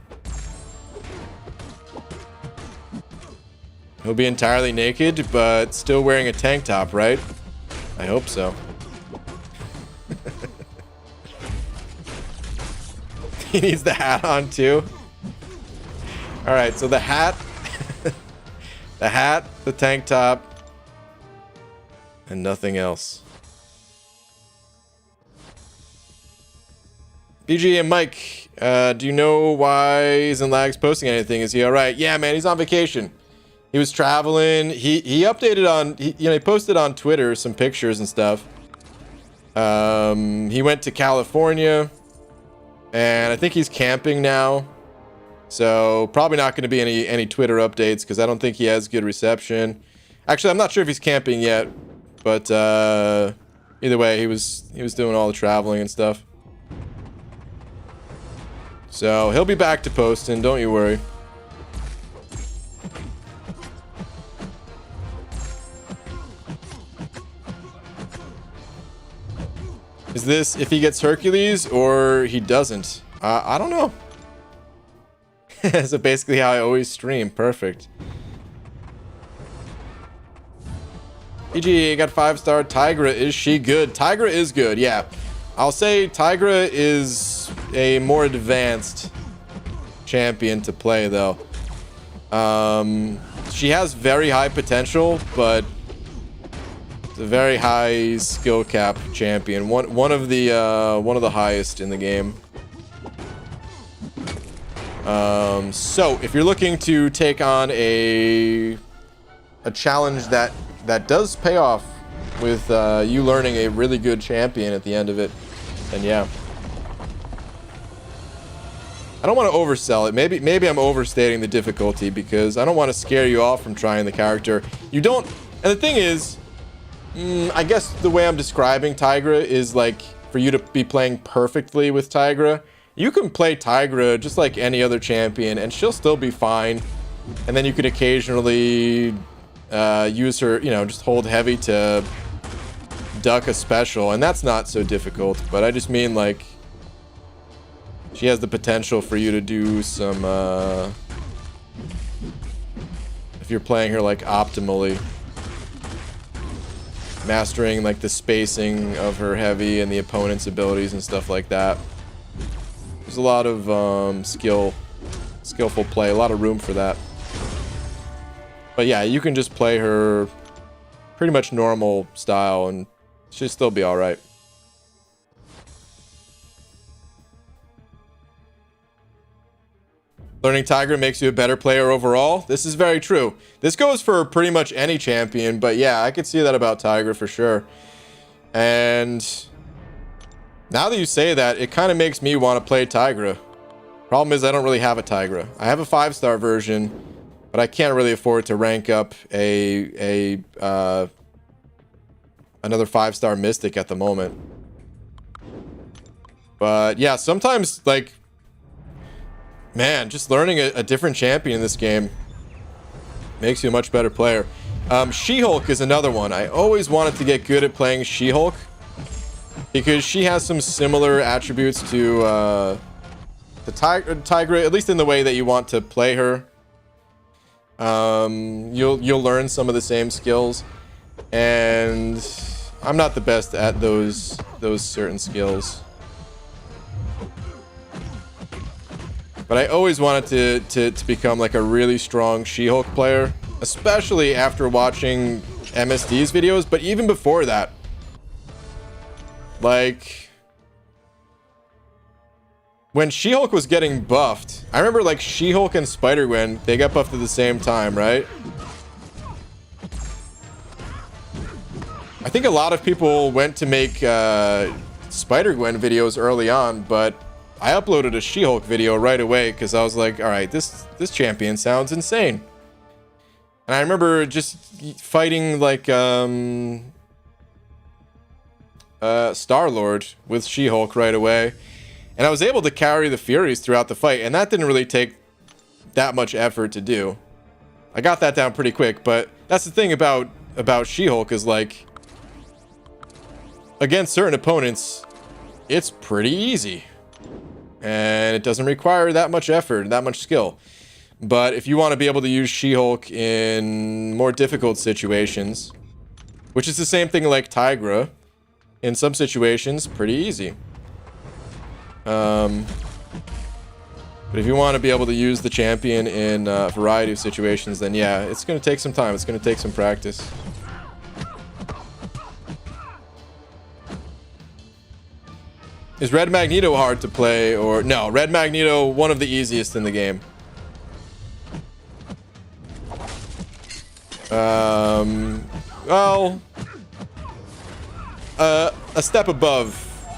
He'll be entirely naked, but still wearing a tank top, right? I hope so. He needs the hat on too. All right, so the hat, the tank top, and nothing else. BG and Mike, do you know why isn't Lags posting anything? Is he all right? Yeah, man, he's on vacation. He was traveling. He updated on, he posted on Twitter some pictures and stuff. He went to California. And I think he's camping now. So probably not going to be any Twitter updates because I don't think he has good reception. Actually, I'm not sure if he's camping yet, but either way, he was doing all the traveling and stuff. So he'll be back to posting, don't you worry. Is this if he gets Hercules or he doesn't? I don't know. So basically how I always stream. Perfect. EG got 5-star. Tigra, is she good? Tigra is good, yeah. I'll say Tigra is a more advanced champion to play, though. She has very high potential, but it's a very high skill cap champion. One of the highest in the game. So if you're looking to take on a challenge that does pay off with you learning a really good champion at the end of it, then yeah. I don't want to oversell it. Maybe I'm overstating the difficulty because I don't want to scare you off from trying the character. You don't, and the thing is, I guess the way I'm describing Tigra is like for you to be playing perfectly with Tigra. You can play Tigra just like any other champion and she'll still be fine. And then you could occasionally use her, you know, just hold heavy to duck a special, and that's not so difficult. But I just mean like she has the potential for you to do some if you're playing her like optimally, mastering like the spacing of her heavy and the opponent's abilities and stuff like that. There's a lot of skillful play, a lot of room for that. But yeah, you can just play her pretty much normal style and she'll still be all right. Learning Tigra makes you a better player overall. This is very true. This goes for pretty much any champion, but yeah, I could see that about Tigra for sure. And now that you say that, it kind of makes me want to play Tigra. Problem is I don't really have a Tigra. I have a 5-star version, but I can't really afford to rank up another 5-star Mystic at the moment. But yeah, sometimes like, man, just learning a different champion in this game makes you a much better player. She-Hulk is another one. I always wanted to get good at playing She-Hulk because she has some similar attributes to the Tigra, at least in the way that you want to play her. You'll learn some of the same skills, and I'm not the best at those certain skills. But I always wanted to become like a really strong She-Hulk player, especially after watching MSD's videos, but even before that. Like, when She-Hulk was getting buffed, I remember like She-Hulk and Spider-Gwen, they got buffed at the same time, right? I think a lot of people went to make Spider-Gwen videos early on, but I uploaded a She-Hulk video right away because I was like, all right, this champion sounds insane. And I remember just fighting like Star-Lord with She-Hulk right away. And I was able to carry the Furies throughout the fight, and that didn't really take that much effort to do. I got that down pretty quick, but that's the thing about She-Hulk is like, against certain opponents, it's pretty easy. And it doesn't require that much effort, that much skill. But if you want to be able to use She-Hulk in more difficult situations, which is the same thing like Tigra, in some situations, pretty easy. But if you want to be able to use the champion in a variety of situations, then yeah, it's going to take some time. It's going to take some practice. Is Red Magneto hard to play, or no? Red Magneto, one of the easiest in the game. Well, a step above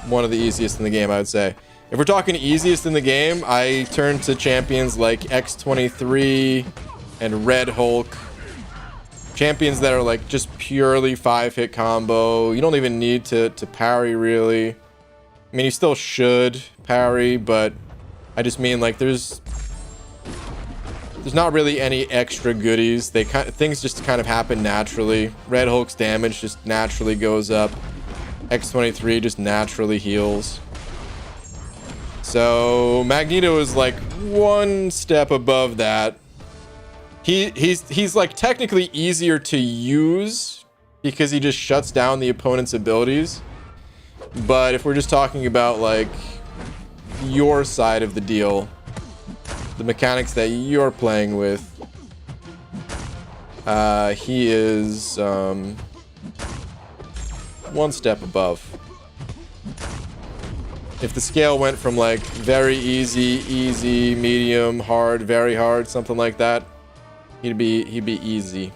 one of the easiest in the game, I would say. If we're talking easiest in the game, I turn to champions like X-23 and Red Hulk. Champions that are like just purely 5-hit combo. You don't even need to parry, really. I mean, you still should parry, but I just mean like there's not really any extra goodies. Things just kind of happen naturally. Red Hulk's damage just naturally goes up. X-23 just naturally heals. So Magneto is like one step above that. He's like technically easier to use because he just shuts down the opponent's abilities. But if we're just talking about like your side of the deal, the mechanics that you're playing with, he is one step above. If the scale went from like very easy, medium, hard, very hard, something like that, he'd be easy.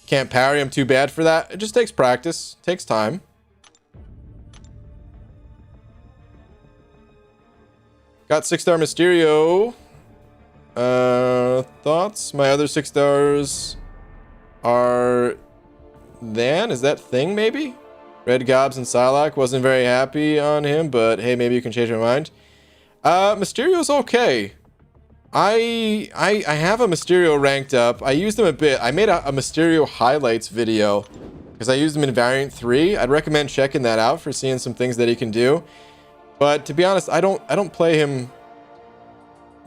Can't parry, I'm too bad for that. It just takes practice, takes time. Got 6-star Mysterio. Thoughts? My other 6 stars are Than? Is that Thing, maybe? Red Gobs and Psylocke. Wasn't very happy on him, but hey, maybe you can change my mind. Mysterio's okay. I have a Mysterio ranked up. I used him a bit. I made a Mysterio highlights video because I used him in Variant 3. I'd recommend checking that out for seeing some things that he can do. But to be honest, I don't play him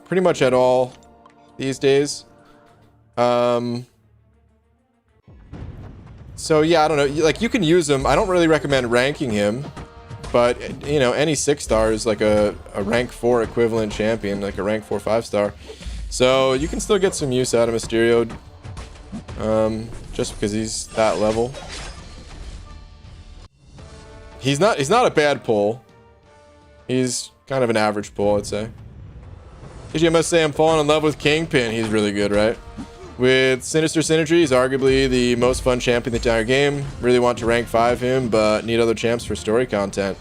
pretty much at all these days. So yeah, I don't know. Like, you can use him. I don't really recommend ranking him, but you know, any 6 star is like a rank 4 equivalent champion, like a rank 4 5-star. So you can still get some use out of Mysterio, just because he's that level. He's not a bad pull. He's kind of an average pull, I'd say. I must say I'm falling in love with Kingpin. He's really good, right? With Sinister Synergies, arguably the most fun champion in the entire game. Really want to rank 5 him, but need other champs for story content.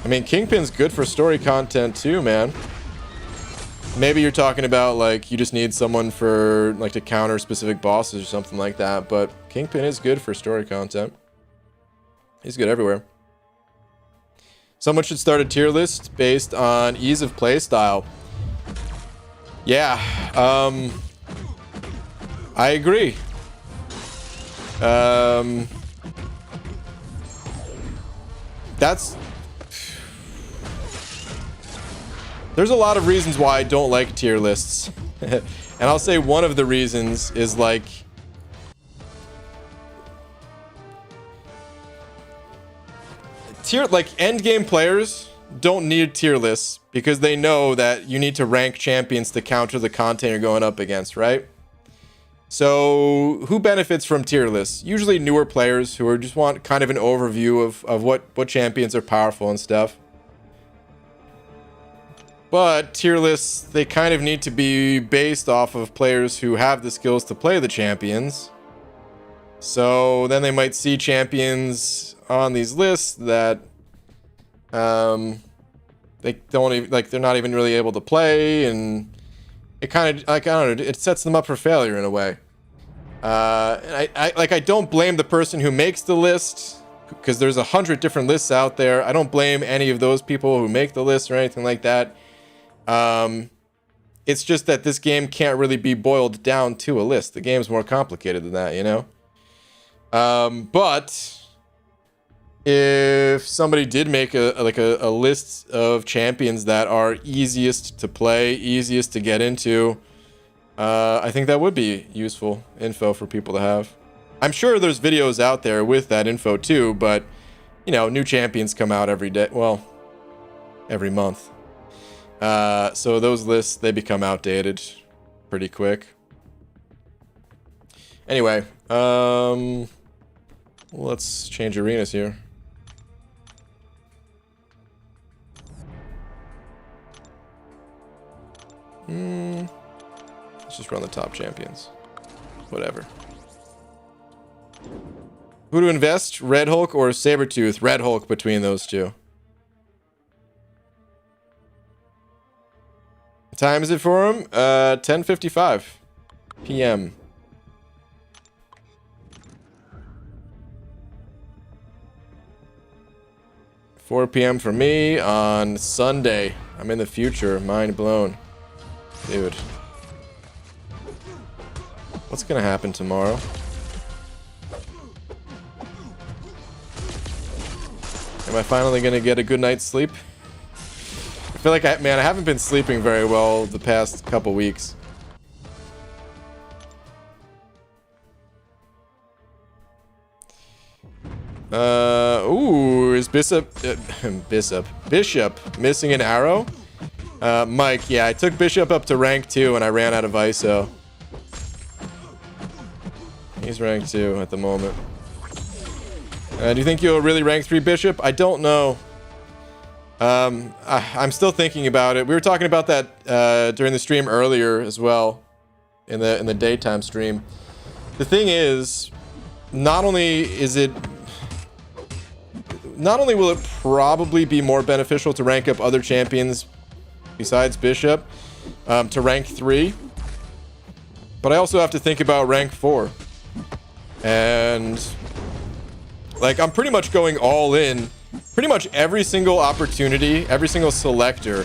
I mean, Kingpin's good for story content too, man. Maybe you're talking about, like, you just need someone for, like, to counter specific bosses or something like that, but Kingpin is good for story content. He's good everywhere. Someone should start a tier list based on ease of play style. Yeah, I agree. There's a lot of reasons why I don't like tier lists. And I'll say one of the reasons is like, end game players don't need tier lists because they know that you need to rank champions to counter the content you're going up against, right? So who benefits from tier lists? Usually newer players who just want kind of an overview of what champions are powerful and stuff. But tier lists, they kind of need to be based off of players who have the skills to play the champions. So then they might see champions on these lists that they don't even, like, they're not even really able to play, and it kind of, like, I don't know, it sets them up for failure in a way. And I don't blame the person who makes the list, because there's 100 different lists out there. I don't blame any of those people who make the list or anything like that. It's just that this game can't really be boiled down to a list. The game's more complicated than that, you know? But if somebody did make a list of champions that are easiest to play, easiest to get into, I think that would be useful info for people to have. I'm sure there's videos out there with that info too, but, you know, new champions come out every day. Well, every month. So those lists, they become outdated pretty quick. Anyway, let's change arenas here. Let's just run the top champions. Whatever. Who to invest? Red Hulk or Sabretooth? Red Hulk between those two. What time is it for him? 10:55 p.m. $4 p.m. for me on Sunday. I'm in the future. Mind blown. Dude. What's gonna happen tomorrow? Am I finally gonna get a good night's sleep? I feel like I haven't been sleeping very well the past couple weeks. Ooh, is Bishop missing an arrow? Mike, yeah, I took Bishop up to rank 2 and I ran out of ISO. He's rank 2 at the moment. Do you think you'll really rank 3 Bishop? I don't know. I'm still thinking about it. We were talking about that during the stream earlier as well, in the daytime stream. The thing is, not only will it probably be more beneficial to rank up other champions besides Bishop to rank 3, but I also have to think about rank 4. And like, I'm pretty much going all in. Pretty much every single opportunity, every single selector,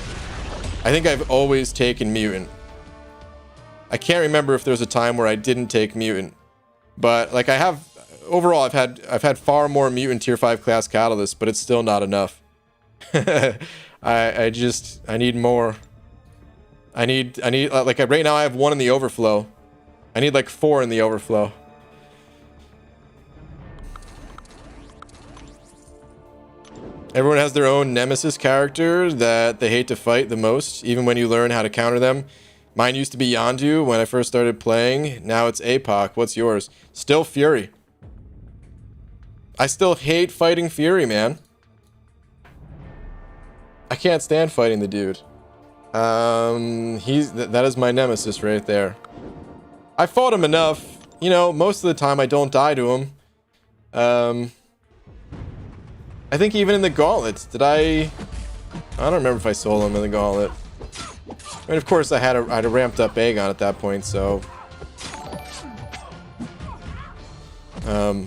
I think I've always taken mutant. I can't remember if there's a time where I didn't take mutant, but like, I have overall, I've had far more mutant tier 5 class catalysts, but it's still not enough. I need more. I need like, right now I have 1 in the overflow. I need like 4 in the overflow. Everyone has their own Nemesis character that they hate to fight the most, even when you learn how to counter them. Mine used to be Yondu when I first started playing. Now it's APOC. What's yours? Still Fury. I still hate fighting Fury, man. I can't stand fighting the dude. That is my Nemesis right there. I fought him enough. You know, most of the time I don't die to him. I think even in the gauntlet, I don't remember if I sold him in the gauntlet. I mean, of course, I had a ramped up Aegon at that point, so. But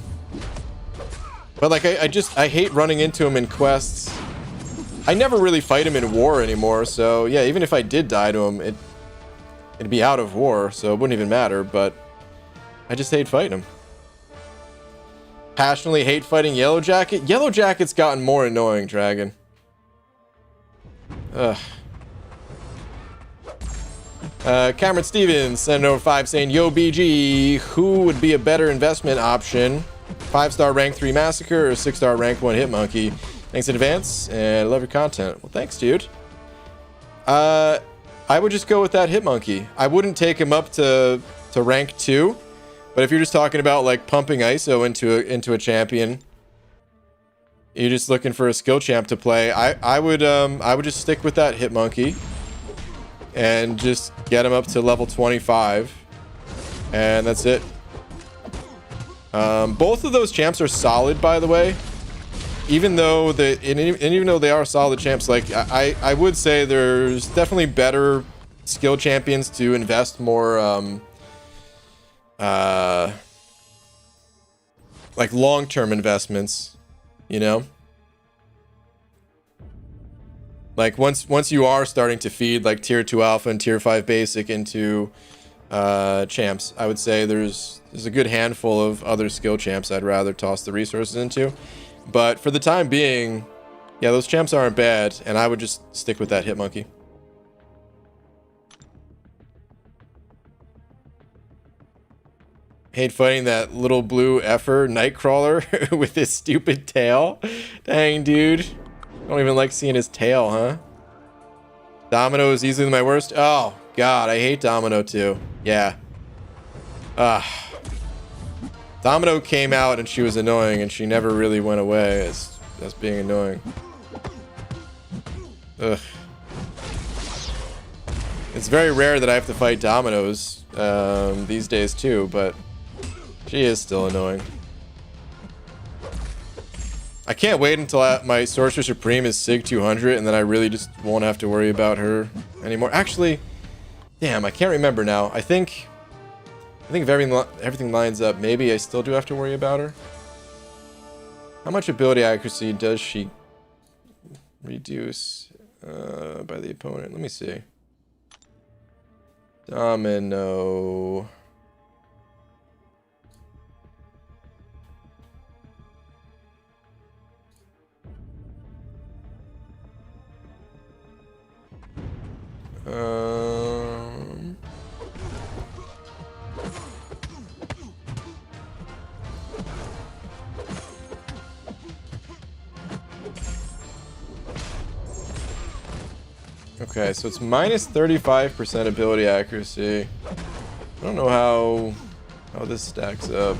like, I hate running into him in quests. I never really fight him in war anymore, so yeah, even if I did die to him, it'd be out of war, so it wouldn't even matter, but I just hate fighting him. Passionately hate fighting Yellow Jacket. Yellow Jacket's gotten more annoying, Dragon. Ugh. Cameron Stevens sent over 5 saying, "Yo BG, who would be a better investment option? 5-star rank 3 Massacre or 6-star rank 1 Hitmonkey? Thanks in advance, and I love your content." Well, thanks, dude. I would just go with that Hitmonkey. I wouldn't take him up to rank 2. But if you're just talking about like pumping ISO into a champion, you're just looking for a skill champ to play, I would just stick with that Hitmonkey and just get him up to level 25, and that's it. Both of those champs are solid, by the way. Even though even though they are solid champs, like I would say there's definitely better skill champions to invest more like long-term investments, you know, like once you are starting to feed like tier 2 alpha and tier 5 basic into champs, I would say there's a good handful of other skill champs I'd rather toss the resources into. But for the time being, yeah, those champs aren't bad, and I would just stick with that Hitmonkey. Hate fighting that little blue effer Nightcrawler with his stupid tail. Dang, dude. Don't even like seeing his tail, huh? Domino is easily my worst. Oh, God, I hate Domino too. Yeah. Domino came out and she was annoying, and she never really went away as being annoying. Ugh. It's very rare that I have to fight Dominoes these days too, but she is still annoying. I can't wait until my Sorcerer Supreme is Sig 200, and then I really just won't have to worry about her anymore. Actually, damn, I can't remember now. I think if everything lines up, maybe I still do have to worry about her. How much ability accuracy does she reduce by the opponent? Let me see. Domino. Okay, so it's minus 35% ability accuracy. I don't know how this stacks up.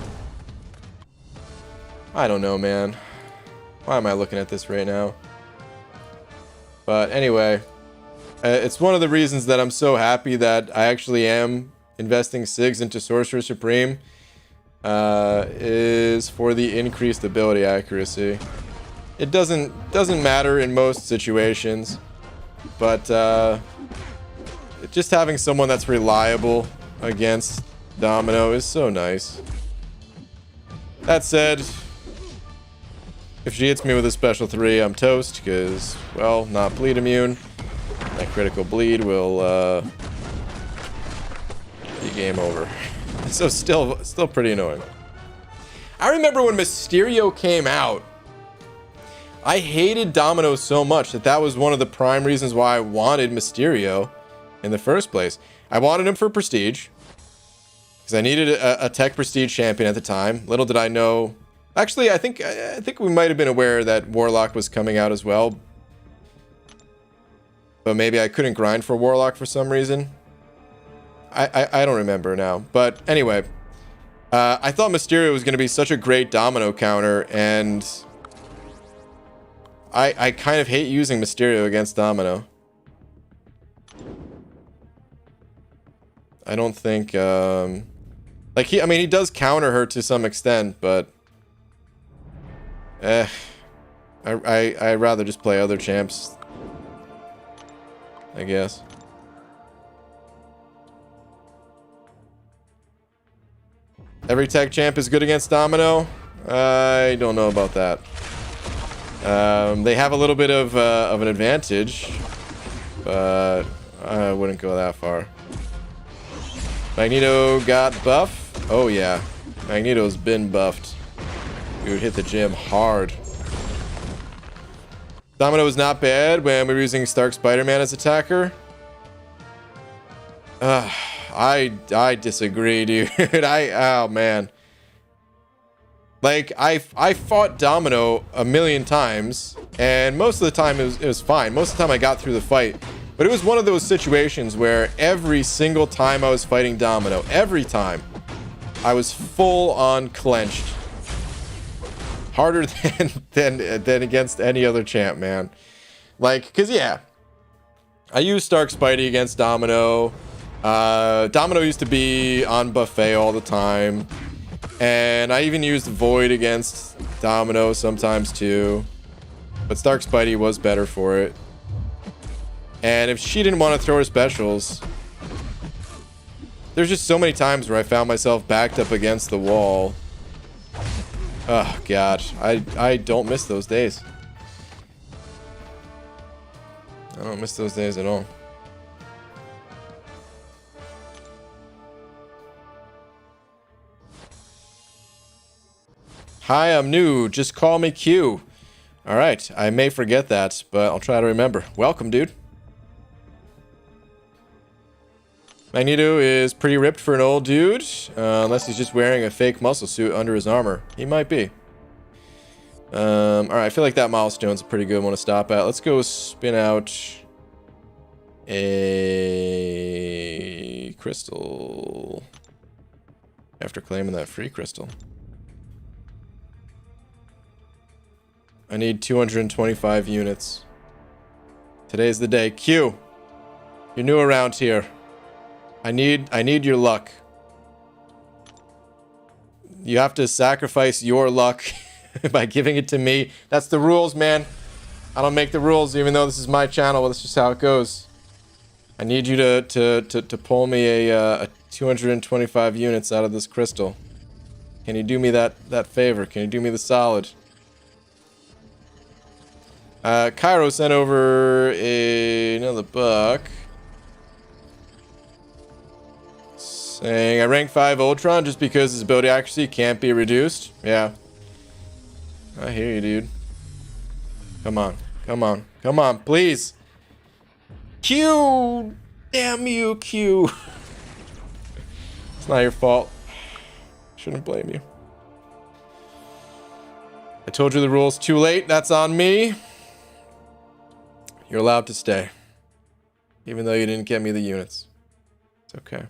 I don't know, man. Why am I looking at this right now? But anyway, it's one of the reasons that I'm so happy that I actually am investing SIGs into Sorcerer Supreme, is for the increased ability accuracy. It doesn't matter in most situations, but just having someone that's reliable against Domino is so nice. That said, if she hits me with a special 3, I'm toast, because, well, not bleed immune. That critical bleed will be game over. So still pretty annoying. I remember when Mysterio came out, I hated Domino so much that was one of the prime reasons why I wanted Mysterio in the first place. I wanted him for prestige, because I needed a tech prestige champion at the time. Little did I know. Actually, I think we might have been aware that Warlock was coming out as well, but maybe I couldn't grind for Warlock for some reason. I don't remember now. But anyway, I thought Mysterio was going to be such a great Domino counter, and I kind of hate using Mysterio against Domino. I don't think like he does counter her to some extent, but I'd rather just play other champs, I guess. Every tech champ is good against Domino? I don't know about that. They have a little bit of an advantage, but I wouldn't go that far. Magneto got buff? Oh yeah, Magneto's been buffed. Dude hit the gym hard. Domino was not bad when we were using Stark Spider-Man as attacker. I disagree, dude. Oh man. Like I fought Domino a million times, and most of the time it was fine. Most of the time I got through the fight. But it was one of those situations where every single time I was fighting Domino, every time, I was full on clenched. Harder than against any other champ, man. Like, cause yeah, I used Stark Spidey against Domino. Domino used to be on buffet all the time, and I even used Void against Domino sometimes too. But Stark Spidey was better for it. And if she didn't want to throw her specials, there's just so many times where I found myself backed up against the wall. Oh god, I don't miss those days. I don't miss those days at all. Hi, I'm new. Just call me Q. Alright, I may forget that, but I'll try to remember. Welcome, dude. Magneto is pretty ripped for an old dude, unless he's just wearing a fake muscle suit under his armor. He might be. Alright, I feel like that milestone's a pretty good one to stop at. Let's go spin out a crystal after claiming that free crystal. I need 225 units. Today's the day. Q, you're new around here. I need your luck. You have to sacrifice your luck by giving it to me. That's the rules, man. I don't make the rules, even though this is my channel. That's just how it goes. I need you to pull me a 225 units out of this crystal. Can you do me that favor? Can you do me the solid? Cairo sent over another buck. Saying I rank 5 Ultron just because his ability accuracy can't be reduced. Yeah. I hear you, dude. Come on. Come on. Come on, please. Q! Damn you, Q. It's not your fault. Shouldn't blame you. I told you the rules too late. That's on me. You're allowed to stay. Even though you didn't get me the units. It's okay.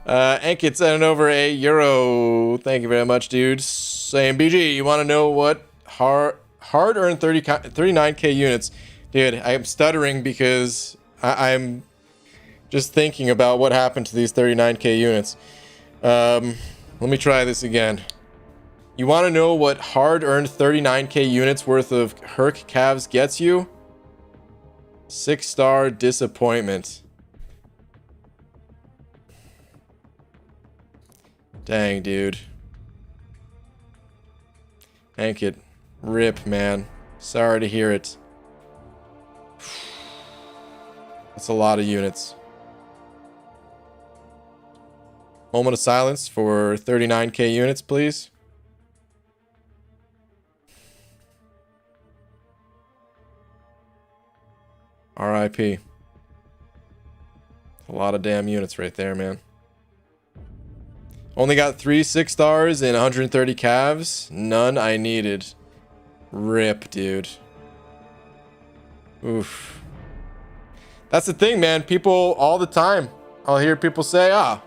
Ankit sending over €1. Thank you very much, dude. Saying, BG, you want to know what hard-earned 39k units? Dude, I am stuttering because I'm just thinking about what happened to these 39k units. Let me try this again. You want to know what hard-earned 39k units worth of Herc Cavs gets you? 6-star disappointment. Dang, dude. Ankit. Rip, man. Sorry to hear it. That's a lot of units. Moment of silence for 39k units, please. RIP. A lot of damn units right there, man. Only got 3 6-stars and 130 calves. None I needed. Rip, dude. Oof. That's the thing, man. People all the time, I'll hear people say, why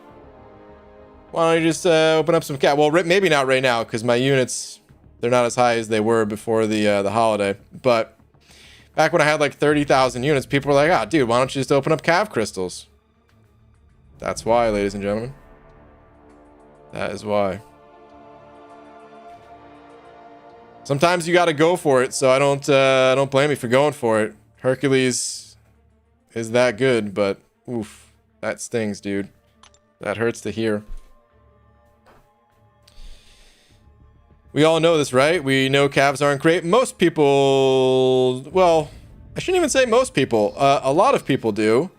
don't you just open up some cav? Well, maybe not right now, because my units, they're not as high as they were before the holiday. But back when I had like 30,000 units, people were like, dude, why don't you just open up cav crystals? That's why, ladies and gentlemen. That is why. Sometimes you got to go for it, so I don't blame you for going for it. Hercules is that good, but oof, that stings, dude. That hurts to hear. We all know this, right? We know calves aren't great. Most people, well, I shouldn't even say most people. A lot of people do.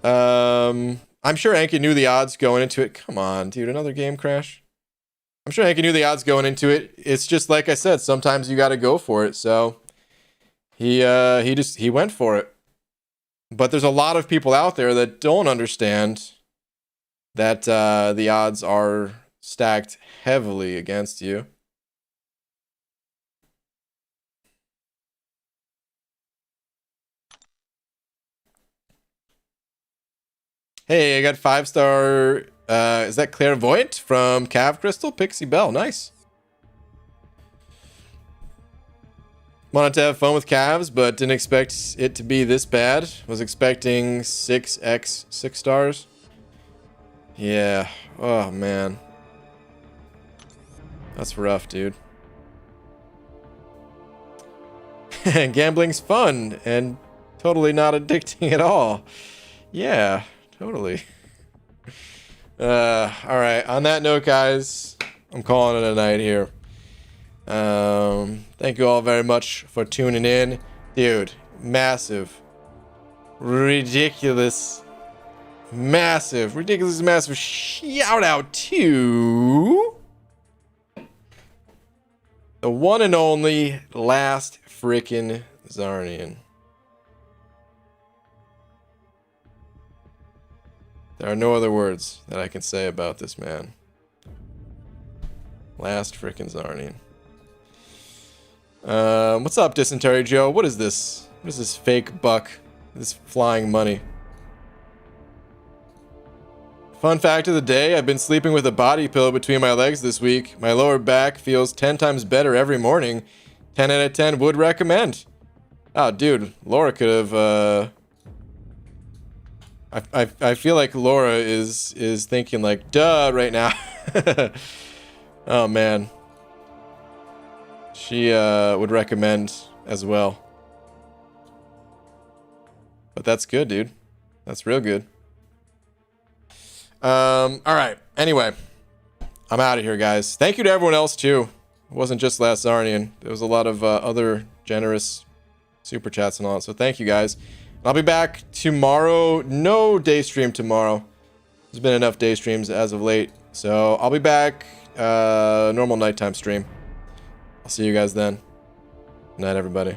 I'm sure Anki knew the odds going into it. Come on, dude, another game crash. I'm sure Anki knew the odds going into it. It's just like I said, sometimes you got to go for it. So he went for it. But there's a lot of people out there that don't understand that the odds are stacked heavily against you. Hey, I got 5-star. Is that Clairvoyant from Cav Crystal? Pixie Bell. Nice. Wanted to have fun with calves, but didn't expect it to be this bad. Was expecting 6x 6 stars. Yeah. Oh, man. That's rough, dude. Gambling's fun and totally not addicting at all. Yeah. Totally. All right. On that note, guys, I'm calling it a night here. Thank you all very much for tuning in. Dude, massive, ridiculous, massive shout out to the one and only last frickin' Zarnian. There are no other words that I can say about this man. Last frickin' Zarnian. What's up, Dysentery Joe? What is this? What is this fake buck? This flying money? Fun fact of the day, I've been sleeping with a body pillow between my legs this week. My lower back feels 10 times better every morning. 10 out of 10 would recommend. Oh, dude, Laura could have, I feel like Laura is thinking like, duh, right now. Oh, man. She would recommend as well. But that's good, dude. That's real good. All right. Anyway, I'm out of here, guys. Thank you to everyone else, too. It wasn't just Last Zarnian. There was a lot of other generous super chats and all that. So thank you, guys. I'll be back tomorrow. No day stream tomorrow. There's been enough day streams as of late. So I'll be back. Normal nighttime stream. I'll see you guys then. Good night, everybody.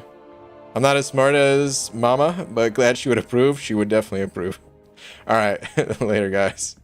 I'm not as smart as Mama, but glad she would approve. She would definitely approve. All right, later, guys.